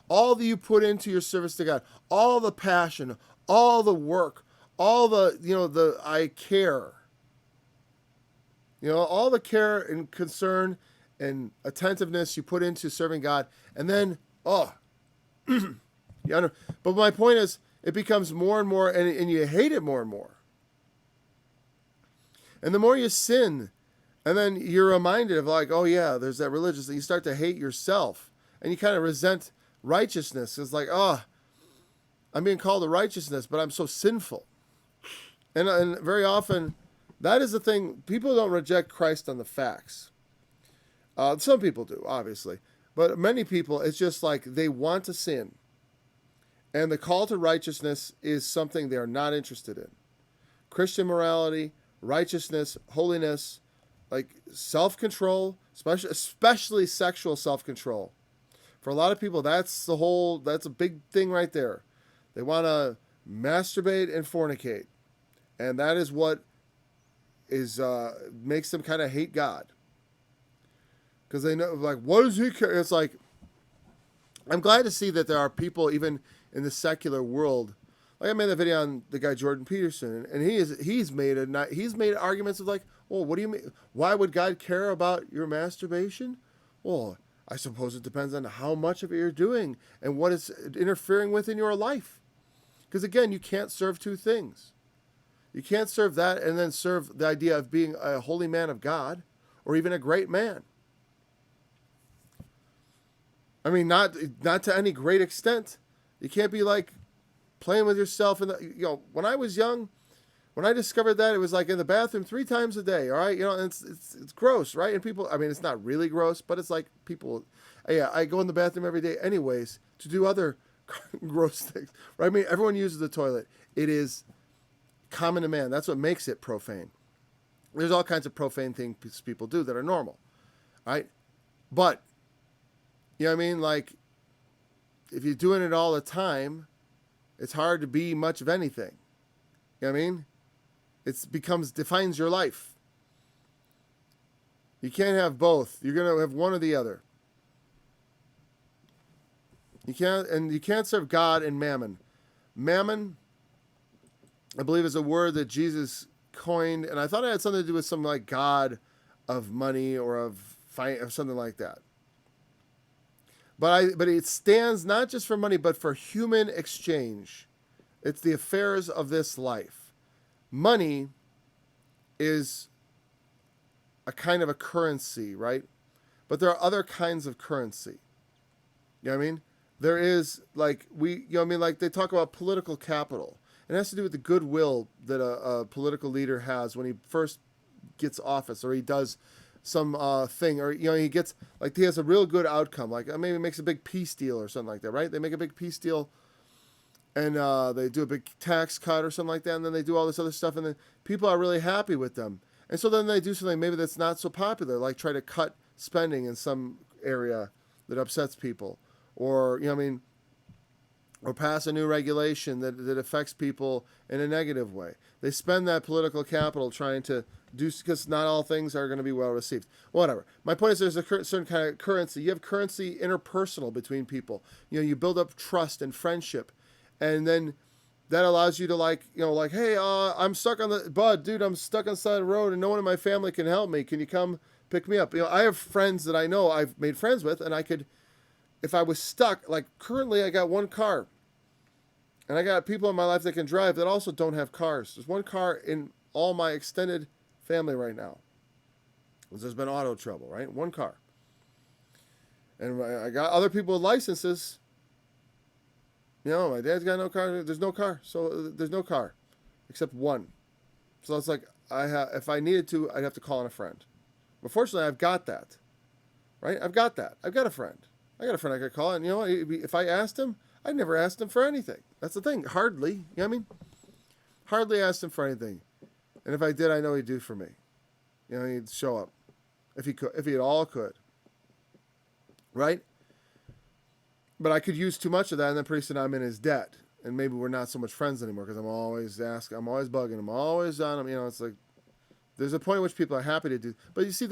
all that you put into your service to God, all the passion, all the work, all the I care, all the care and concern and attentiveness you put into serving God, and then, but my point is, it becomes more and more, and you hate it more and more. And the more you sin, and then you're reminded of there's that religious thing. You start to hate yourself, and you kind of resent righteousness. It's like, I'm being called to righteousness, but I'm so sinful. And very often, that is the thing. People don't reject Christ on the facts. Some people do, obviously. But many people, it's just like they want to sin. And the call to righteousness is something they are not interested in. Christian morality, righteousness, holiness, like self-control, especially sexual self-control. For a lot of people, that's a big thing right there. They want to masturbate and fornicate. And that is what makes them kind of hate God. Because they know, what does he care? It's like, I'm glad to see that there are people, even in the secular world, Like I made that video on the guy Jordan Peterson, and he's made arguments of like, well, what do you mean? Why would God care about your masturbation? Well, I suppose it depends on how much of it you're doing and what it's interfering with in your life. Because again, you can't serve two things. You can't serve that and then serve the idea of being a holy man of God or even a great man. I mean, not to any great extent. You can't be like playing with yourself. When I was young, when I discovered that, it was like in the bathroom 3 times a day. All right, and it's gross, right? And people, I mean, it's not really gross, but it's like people. Yeah, I go in the bathroom every day, anyways, to do other gross things, right? I mean, everyone uses the toilet. It is common to man. That's what makes it profane. There's all kinds of profane things people do that are normal, right? But you know what I mean? Like, if you're doing it all the time, it's hard to be much of anything. You know what I mean? Defines your life. You can't have both. You're going to have one or the other. You can't serve God and mammon. Mammon, I believe, is a word that Jesus coined, and I thought it had something to do with some like God of money or of something like that. But it stands not just for money, but for human exchange. It's the affairs of this life. Money is a kind of a currency, right? But there are other kinds of currency. You know what I mean? There is like like they talk about political capital. It has to do with the goodwill that a political leader has when he first gets office, or he does some thing, or he gets like he has a real good outcome, like maybe makes a big peace deal or something like that, right? They make a big peace deal, and they do a big tax cut or something like that, and then they do all this other stuff, and then people are really happy with them, and so then they do something maybe that's not so popular, like try to cut spending in some area that upsets people, or or pass a new regulation that affects people in a negative way. They spend that political capital trying to do, because not all things are going to be well received. Whatever. My point is, there's a certain kind of currency. You have currency interpersonal between people. You build up trust and friendship, and then that allows you to hey, I'm stuck on I'm stuck on the side of the road, and no one in my family can help me. Can you come pick me up? I have friends that I know I've made friends with, and I could, if I was stuck, like currently I got one car, and I got people in my life that can drive that also don't have cars. There's one car in all my extended family right now. There's been auto trouble, right? One car. And I got other people with licenses. My dad's got no car. There's no car. So there's no car except one. So it's like if I needed to, I'd have to call on a friend. But fortunately, I've got that, right? I've got that. I've got a friend. I could call, and if I asked him, I never asked him for anything. That's the thing. Hardly. You know what I mean? Hardly asked him for anything. And if I did, I know he'd do for me. He'd show up. If he could, if he at all could. Right? But I could use too much of that, and then pretty soon I'm in his debt. And maybe we're not so much friends anymore, because I'm always bugging him, always on him. It's like, there's a point at which people are happy to do. But you see,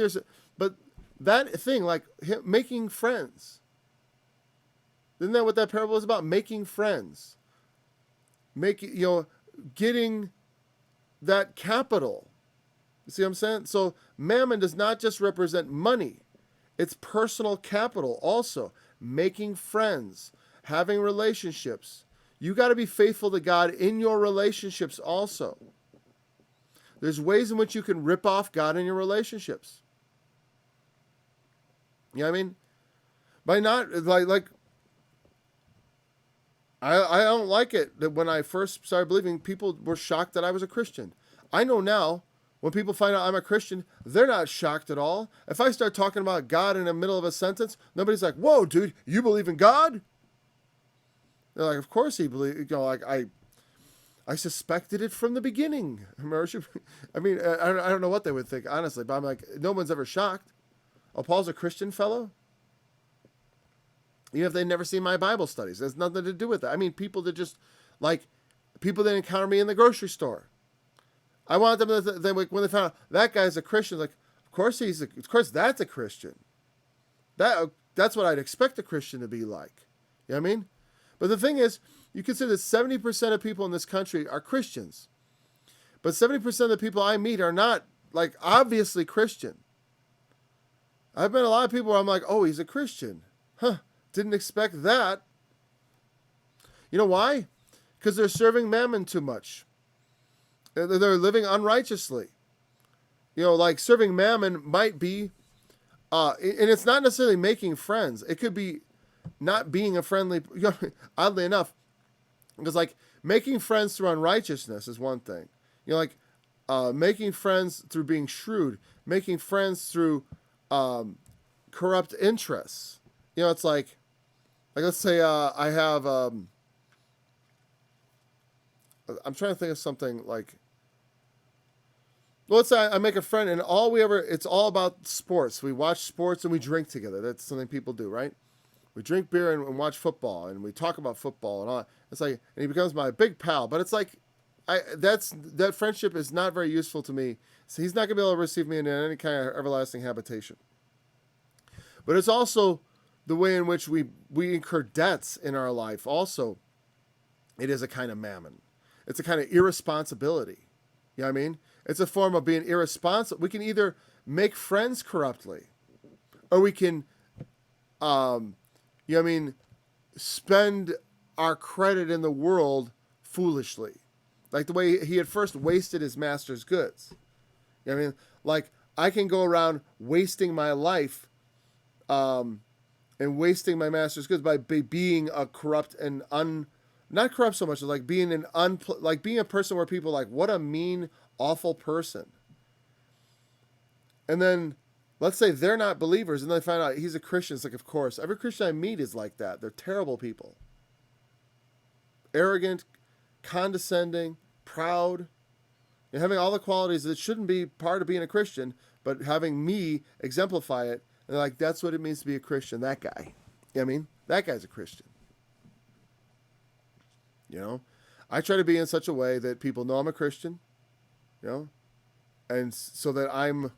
but that thing, like making friends. Isn't that what that parable is about? Making friends. Getting that capital. You see what I'm saying? So mammon does not just represent money. It's personal capital also. Making friends. Having relationships. You got to be faithful to God in your relationships also. There's ways in which you can rip off God in your relationships. You know what I mean? By not, I don't like it that when I first started believing, people were shocked that I was a Christian. I know now, when people find out I'm a Christian, they're not shocked at all. If I start talking about God in the middle of a sentence, nobody's like, whoa, dude, you believe in God? They're like, of course he believes. I suspected it from the beginning. I mean, I don't know what they would think, honestly, but I'm like, no one's ever shocked. Oh, Paul's a Christian fellow? Even if they've never seen my Bible studies. There's nothing to do with that. I mean, people that encounter me in the grocery store. I want them to, when they found out that guy's a Christian, like, of course that's a Christian. That's what I'd expect a Christian to be like. You know what I mean? But the thing is, you consider that 70% of people in this country are Christians. But 70% of the people I meet are not, like, obviously Christian. I've met a lot of people where I'm like, oh, he's a Christian. Huh, didn't expect that. You know why? Because they're serving mammon too much. They're living unrighteously. You know, like serving mammon might be, and it's not necessarily making friends. It could be not being a friendly, oddly enough, because like making friends through unrighteousness is one thing. You know, like making friends through being shrewd, making friends through corrupt interests. You know, it's like let's say I have, I'm trying to think of something like, well, let's say I make a friend and it's all about sports. We watch sports and we drink together. That's something people do, right? We drink beer and watch football and we talk about football and all. It's like, and he becomes my big pal, but it's like, that friendship is not very useful to me. So he's not going to be able to receive me in any kind of everlasting habitation. But it's also the way in which we incur debts in our life. Also, it is a kind of mammon. It's a kind of irresponsibility. You know what I mean? It's a form of being irresponsible. We can either make friends corruptly, or we can, you know what I mean, spend our credit in the world foolishly. Like the way he at first wasted his master's goods. You know what I mean? Like, I can go around wasting my life and wasting my master's goods by being a corrupt and not corrupt so much as like being like being a person where people are like, what a mean, awful person. And then let's say they're not believers and they find out he's a Christian. It's like, of course, every Christian I meet is like that. They're terrible people. Arrogant, condescending, proud, and having all the qualities that shouldn't be part of being a Christian, but having me exemplify it. And they're like, that's what it means to be a Christian, that guy. You know what I mean? That guy's a Christian. You know? I try to be in such a way that people know I'm a Christian, you know? And so that I'm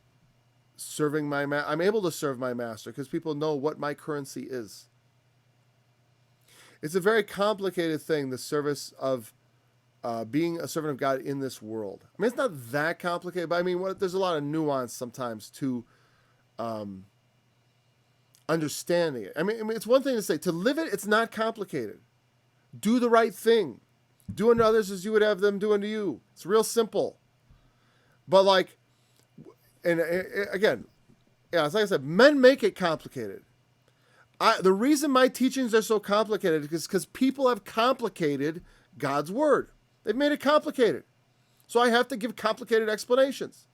serving I'm able to serve my master because people know what my currency is. It's a very complicated thing, the service of being a servant of God in this world. I mean, it's not that complicated, but I mean, there's a lot of nuance sometimes to understanding it. I mean, it's one thing to say, to live it, it's not complicated. Do the right thing. Do unto others as you would have them do unto you. It's real simple. But like, and again, yeah, it's like I said, men make it complicated. The reason my teachings are so complicated is because people have complicated God's word. They've made it complicated. So I have to give complicated explanations.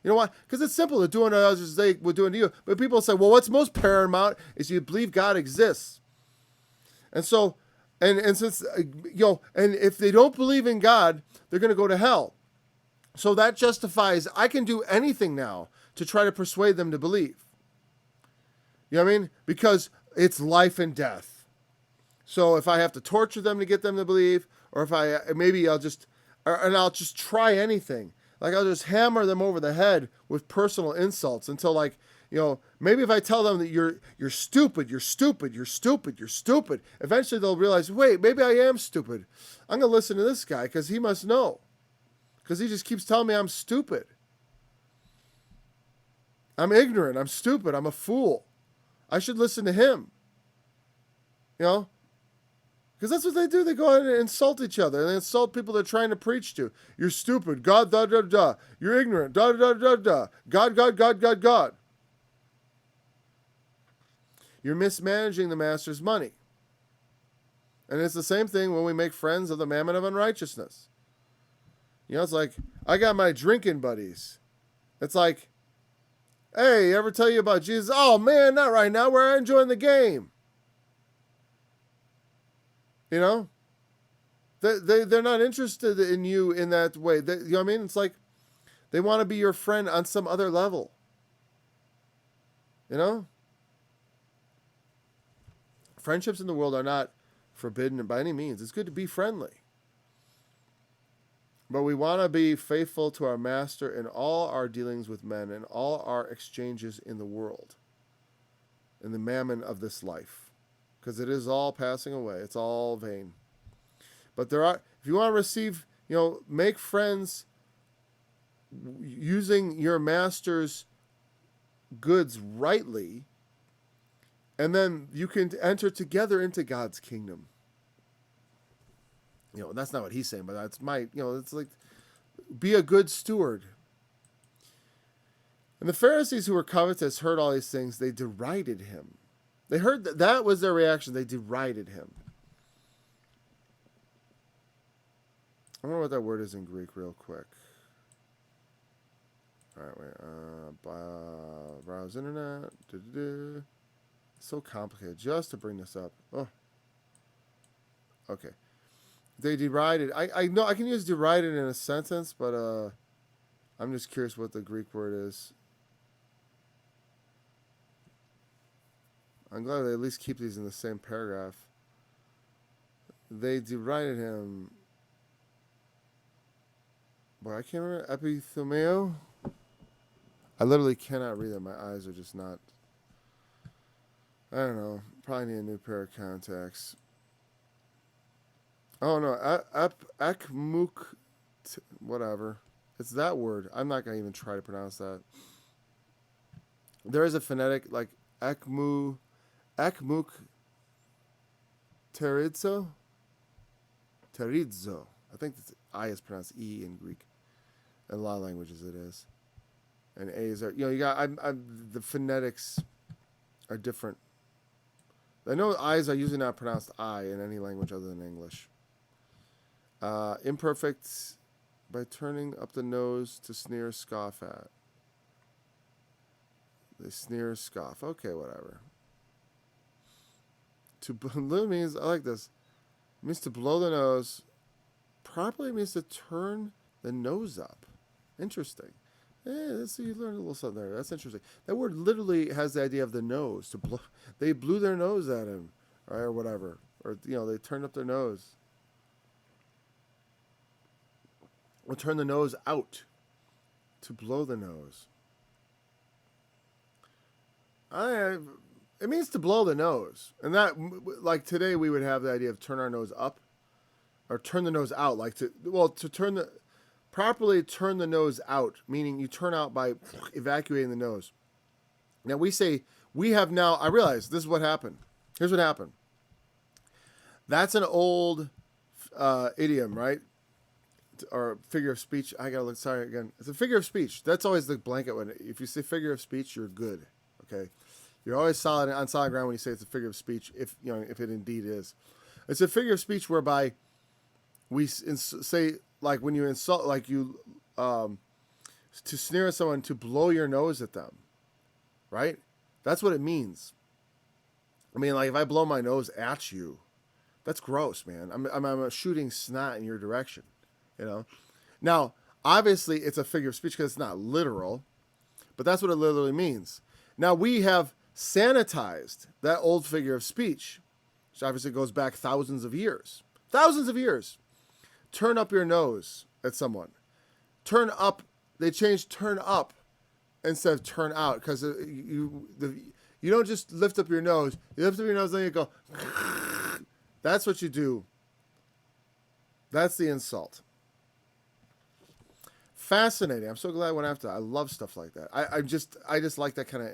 You know why? Because it's simple to do unto others as they would do unto you. But people say, well, what's most paramount is you believe God exists. And so, and since, you know, and if they don't believe in God, they're going to go to hell. So that justifies, I can do anything now to try to persuade them to believe. You know what I mean? Because it's life and death. So if I have to torture them to get them to believe, or if I'll just try anything. Like I'll just hammer them over the head with personal insults until, like, you know, maybe if I tell them that you're stupid, eventually they'll realize, wait, maybe I am stupid. I'm going to listen to this guy because he must know. Because he just keeps telling me I'm stupid. I'm ignorant. I'm stupid. I'm a fool. I should listen to him. You know? Because that's what they do. They go out and insult each other. And they insult people they're trying to preach to. You're stupid. God, da, da, da. You're ignorant. Da, da, da, da. God, God, God, God, God. You're mismanaging the master's money. And it's the same thing when we make friends of the mammon of unrighteousness. You know, it's like, I got my drinking buddies. It's like, hey, ever tell you about Jesus? Oh, man, not right now. We're enjoying the game. You know? They're not interested in you in that way. You know what I mean? It's like they want to be your friend on some other level. You know? Friendships in the world are not forbidden by any means. It's good to be friendly. But we want to be faithful to our master in all our dealings with men and all our exchanges in the world, in the mammon of this life, because it is all passing away. It's all vain. But there are, if you want to receive, make friends using your master's goods rightly, and then you can enter together into God's kingdom. That's not what he's saying, but that's my, it's like, be a good steward. And the Pharisees who were covetous heard all these things. They derided him. They heard that was their reaction. They derided him. I wonder what that word is in Greek real quick. All right, wait. Browse internet. It's so complicated just to bring this up. Oh. Okay. They derided. I know I can use derided in a sentence, but I'm just curious what the Greek word is. I'm glad they at least keep these in the same paragraph. They derided him. Boy, I can't remember. Epithumeo? I literally cannot read that. My eyes are just not. I don't know. Probably need a new pair of contacts. Oh, no. Ekmuk. Whatever. It's that word. I'm not going to even try to pronounce that. There is a phonetic like ekmuk teridzo. Teridzo. I think the I is pronounced E in Greek. In a lot of languages it is. And A's are, you got, the phonetics are different. I know I's are usually not pronounced I in any language other than English. Imperfect by turning up the nose to sneer, scoff at. They sneer, scoff. Okay, whatever. To blow means, I like this. It means to blow the nose. Properly means to turn the nose up. Interesting. So you learned a little something there. That's interesting. That word literally has the idea of the nose. To blow. They blew their nose at him, right, or whatever. Or, they turned up their nose. Or turn the nose out. To blow the nose. It means to blow the nose. And that, like today, we would have the idea of turn our nose up. Or turn the nose out. Properly turn the nose out. Meaning you turn out by evacuating the nose. Now we say, I realize this is what happened. Here's what happened. That's an old idiom, right? Or figure of speech. I gotta look. Sorry again. It's a figure of speech. That's always the blanket one. If you say figure of speech, you're good. Okay, you're always on solid ground when you say it's a figure of speech. If it indeed is, it's a figure of speech whereby we say, like when you insult, like you to sneer at someone, to blow your nose at them, right? That's what it means. I mean, like if I blow my nose at you, that's gross, man. I'm shooting snot in your direction. Now, obviously, it's a figure of speech because it's not literal, but that's what it literally means. Now, we have sanitized that old figure of speech, which obviously goes back thousands of years. Thousands of years. Turn up your nose at someone. Turn up. They changed turn up instead of turn out because you don't just lift up your nose. You lift up your nose, then you go. That's what you do. That's the insult. Fascinating. I'm so glad I went after that. I love stuff like that. I just like that kind of,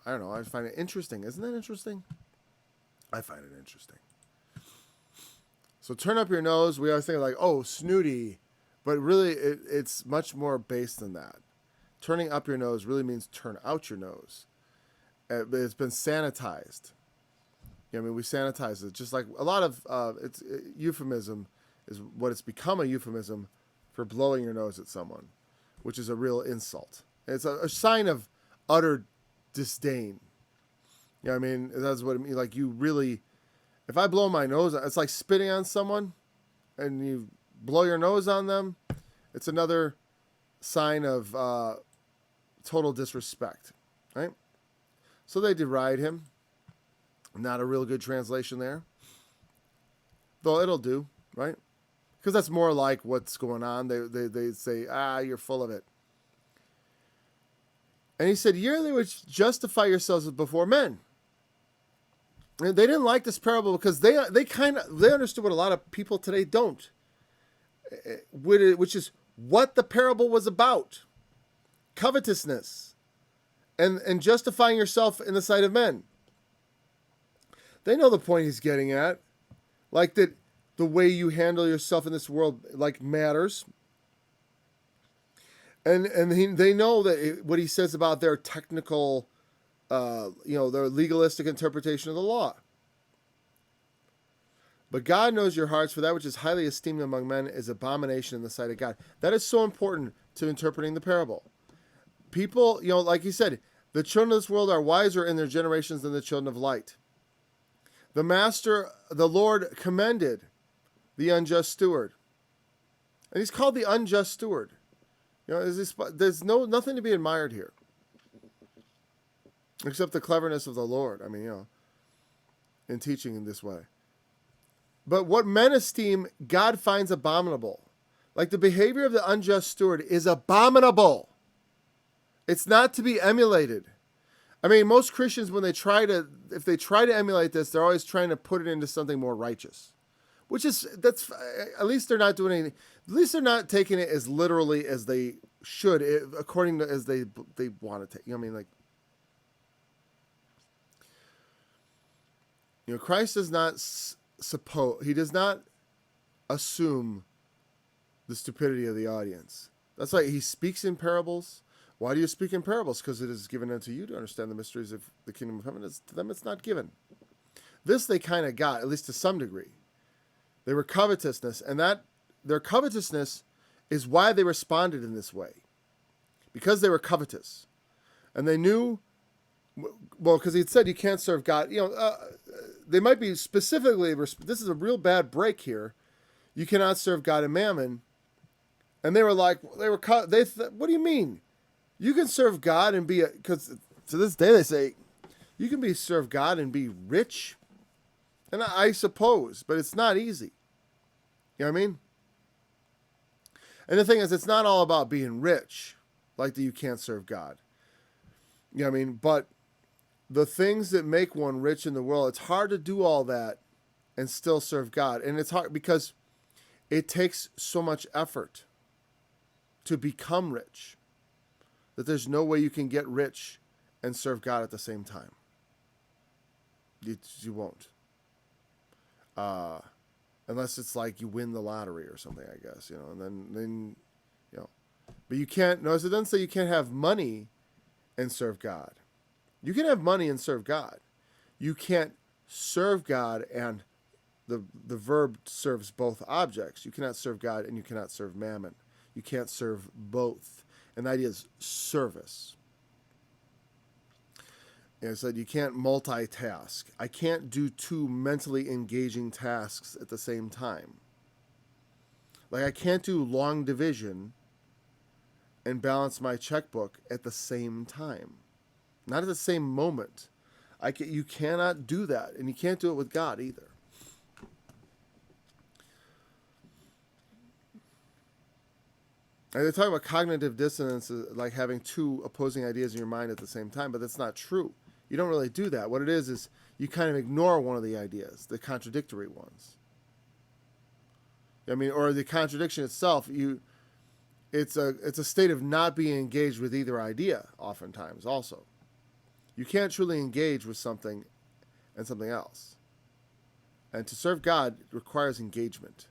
I don't know. I find it interesting. Isn't that interesting? I find it interesting. So turn up your nose. We always think like, oh, snooty. But really, it's much more based than that. Turning up your nose really means turn out your nose. But it's been sanitized. We sanitize it. Just like a lot of euphemism is what it's become, a euphemism for blowing your nose at someone, which is a real insult. It's a sign of utter disdain. That's what it means. Like you really, if I blow my nose, it's like spitting on someone and you blow your nose on them. It's another sign of total disrespect, right? So they deride him. Not a real good translation there. Though it'll do, right? Because that's more like what's going on. They say, you're full of it. And he said, yearly would justify yourselves before men. And they didn't like this parable because they understood what a lot of people today don't, which is what the parable was about: covetousness and justifying yourself in the sight of men. They know the point he's getting at, like that the way you handle yourself in this world like matters. And they know that what he says about their technical, their legalistic interpretation of the law. But God knows your hearts, for that which is highly esteemed among men is abomination in the sight of God. That is so important to interpreting the parable. People, like he said, the children of this world are wiser in their generations than the children of light. The Lord commended the unjust steward. And he's called the unjust steward. There's nothing to be admired here. Except the cleverness of the Lord. In teaching in this way. But what men esteem, God finds abominable. Like the behavior of the unjust steward is abominable. It's not to be emulated. Most Christians, if they try to emulate this, they're always trying to put it into something more righteous. At least they're not doing anything. At least they're not taking it as literally as they should, according to as they want to take. Christ does not he does not assume the stupidity of the audience. That's why he speaks in parables. Why do you speak in parables? Because it is given unto you to understand the mysteries of the kingdom of heaven. To them it's not given. This they kind of got, at least to some degree. They were covetousness, and that their covetousness is why they responded in this way. Because they were covetous. And they knew, because he had said you can't serve God. They might be specifically, this is a real bad break here. You cannot serve God and mammon. And they were like, what do you mean? You can serve God and be, because to this day they say, you can serve God and be rich. And I suppose, but it's not easy. You know what I mean? And the thing is, it's not all about being rich, like that you can't serve God. You know what I mean? But the things that make one rich in the world, it's hard to do all that and still serve God. And it's hard because it takes so much effort to become rich that there's no way you can get rich and serve God at the same time. You won't. Unless it's like you win the lottery or something, I guess, and then but you can't, notice it doesn't say you can't have money and serve God. You can have money and serve God. You can't serve God, and the verb serves both objects. You cannot serve God and you cannot serve mammon. You can't serve both. And the idea is service. And I said you can't multitask. I can't do two mentally engaging tasks at the same time. Like I can't do long division and balance my checkbook at the same time. Not at the same moment. You cannot do that, and you can't do it with God either. And they talk about cognitive dissonance, like having two opposing ideas in your mind at the same time, but that's not true. You don't really do that. What it is you kind of ignore one of the ideas, the contradictory ones. Or the contradiction itself, it's a state of not being engaged with either idea, oftentimes also. You can't truly engage with something and something else. And to serve God requires engagement.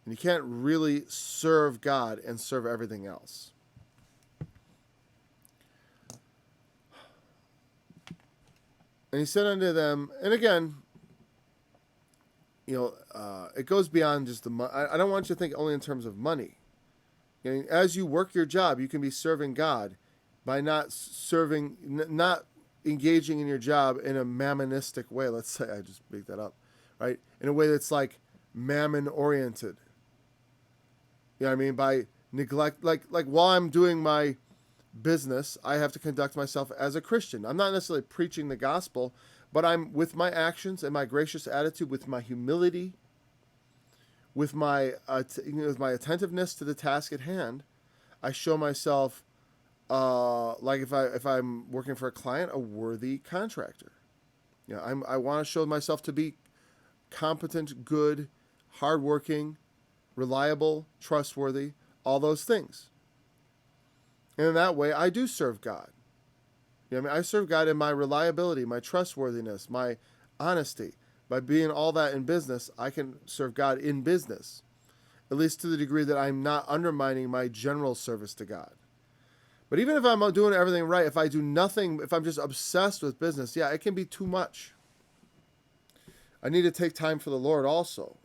And you can't really serve God and serve everything else. And he said unto them, and again, it goes beyond just the money. I don't want you to think only in terms of money. As you work your job, you can be serving God by not engaging in your job in a mammonistic way. Let's say, I just make that up, right? In a way that's like mammon-oriented. By neglect, like while I'm doing my business, I have to conduct myself as a Christian. I'm not necessarily preaching the gospel, but I'm with my actions and my gracious attitude, with my humility, with my attentiveness to the task at hand. I show myself, like if I'm working for a client, a worthy contractor. I want to show myself to be competent, good, hardworking, reliable, trustworthy, all those things. And in that way, I do serve God. I serve God in my reliability, my trustworthiness, my honesty. By being all that in business, I can serve God in business, at least to the degree that I'm not undermining my general service to God. But even if I'm doing everything right, if I do nothing, if I'm just obsessed with business, it can be too much. I need to take time for the Lord also.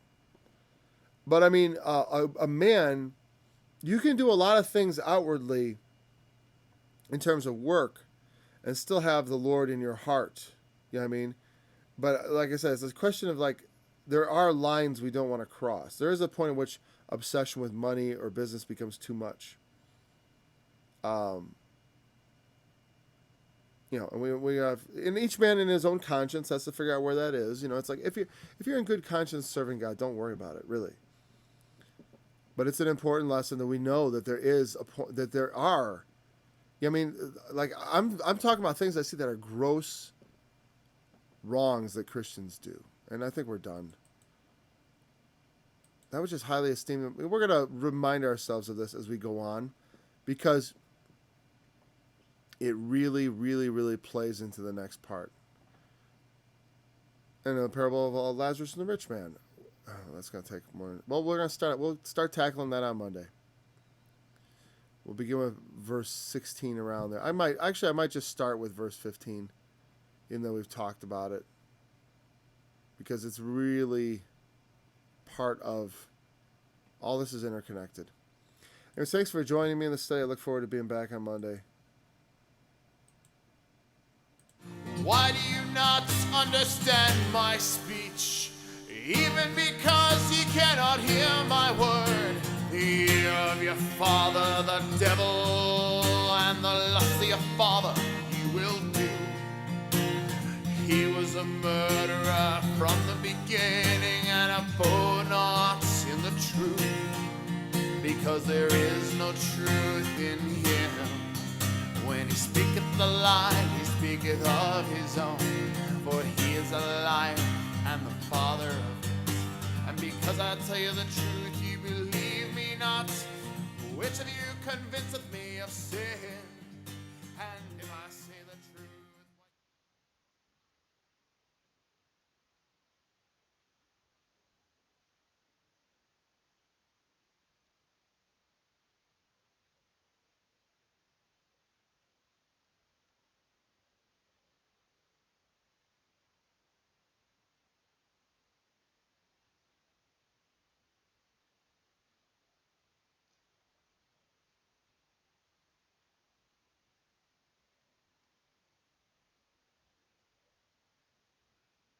But a man, you can do a lot of things outwardly in terms of work and still have the Lord in your heart. You know what I mean? But like I said, it's a question of there are lines we don't want to cross. There is a point at which obsession with money or business becomes too much. And we have, and each man in his own conscience has to figure out where that is. It's like if you're in good conscience serving God, don't worry about it, really. But it's an important lesson that we know that there is a point, that there are. I'm talking about things I see that are gross wrongs that Christians do, and I think we're done. That was just highly esteemed. We're going to remind ourselves of this as we go on, because it really, really, really plays into the next part. And the parable of Lazarus and the rich man. Oh, that's going to take more. Well, we'll start tackling that on Monday. We'll begin with verse 16 around there. I might just start with verse 15, even though we've talked about it, because it's really part of all this is interconnected. Anyways, thanks for joining me in the study. I look forward to being back on Monday. Why do you not understand my speech? Even because ye cannot hear my word. The ear of your father, the devil, and the lust of your father you will do. He was a murderer from the beginning, and abode not in the truth, because there is no truth in him. When he speaketh the lie, he speaketh of his own, for he is a liar and the father of it. And because I tell you the truth, you believe me not. Which of you convinceth me of sin?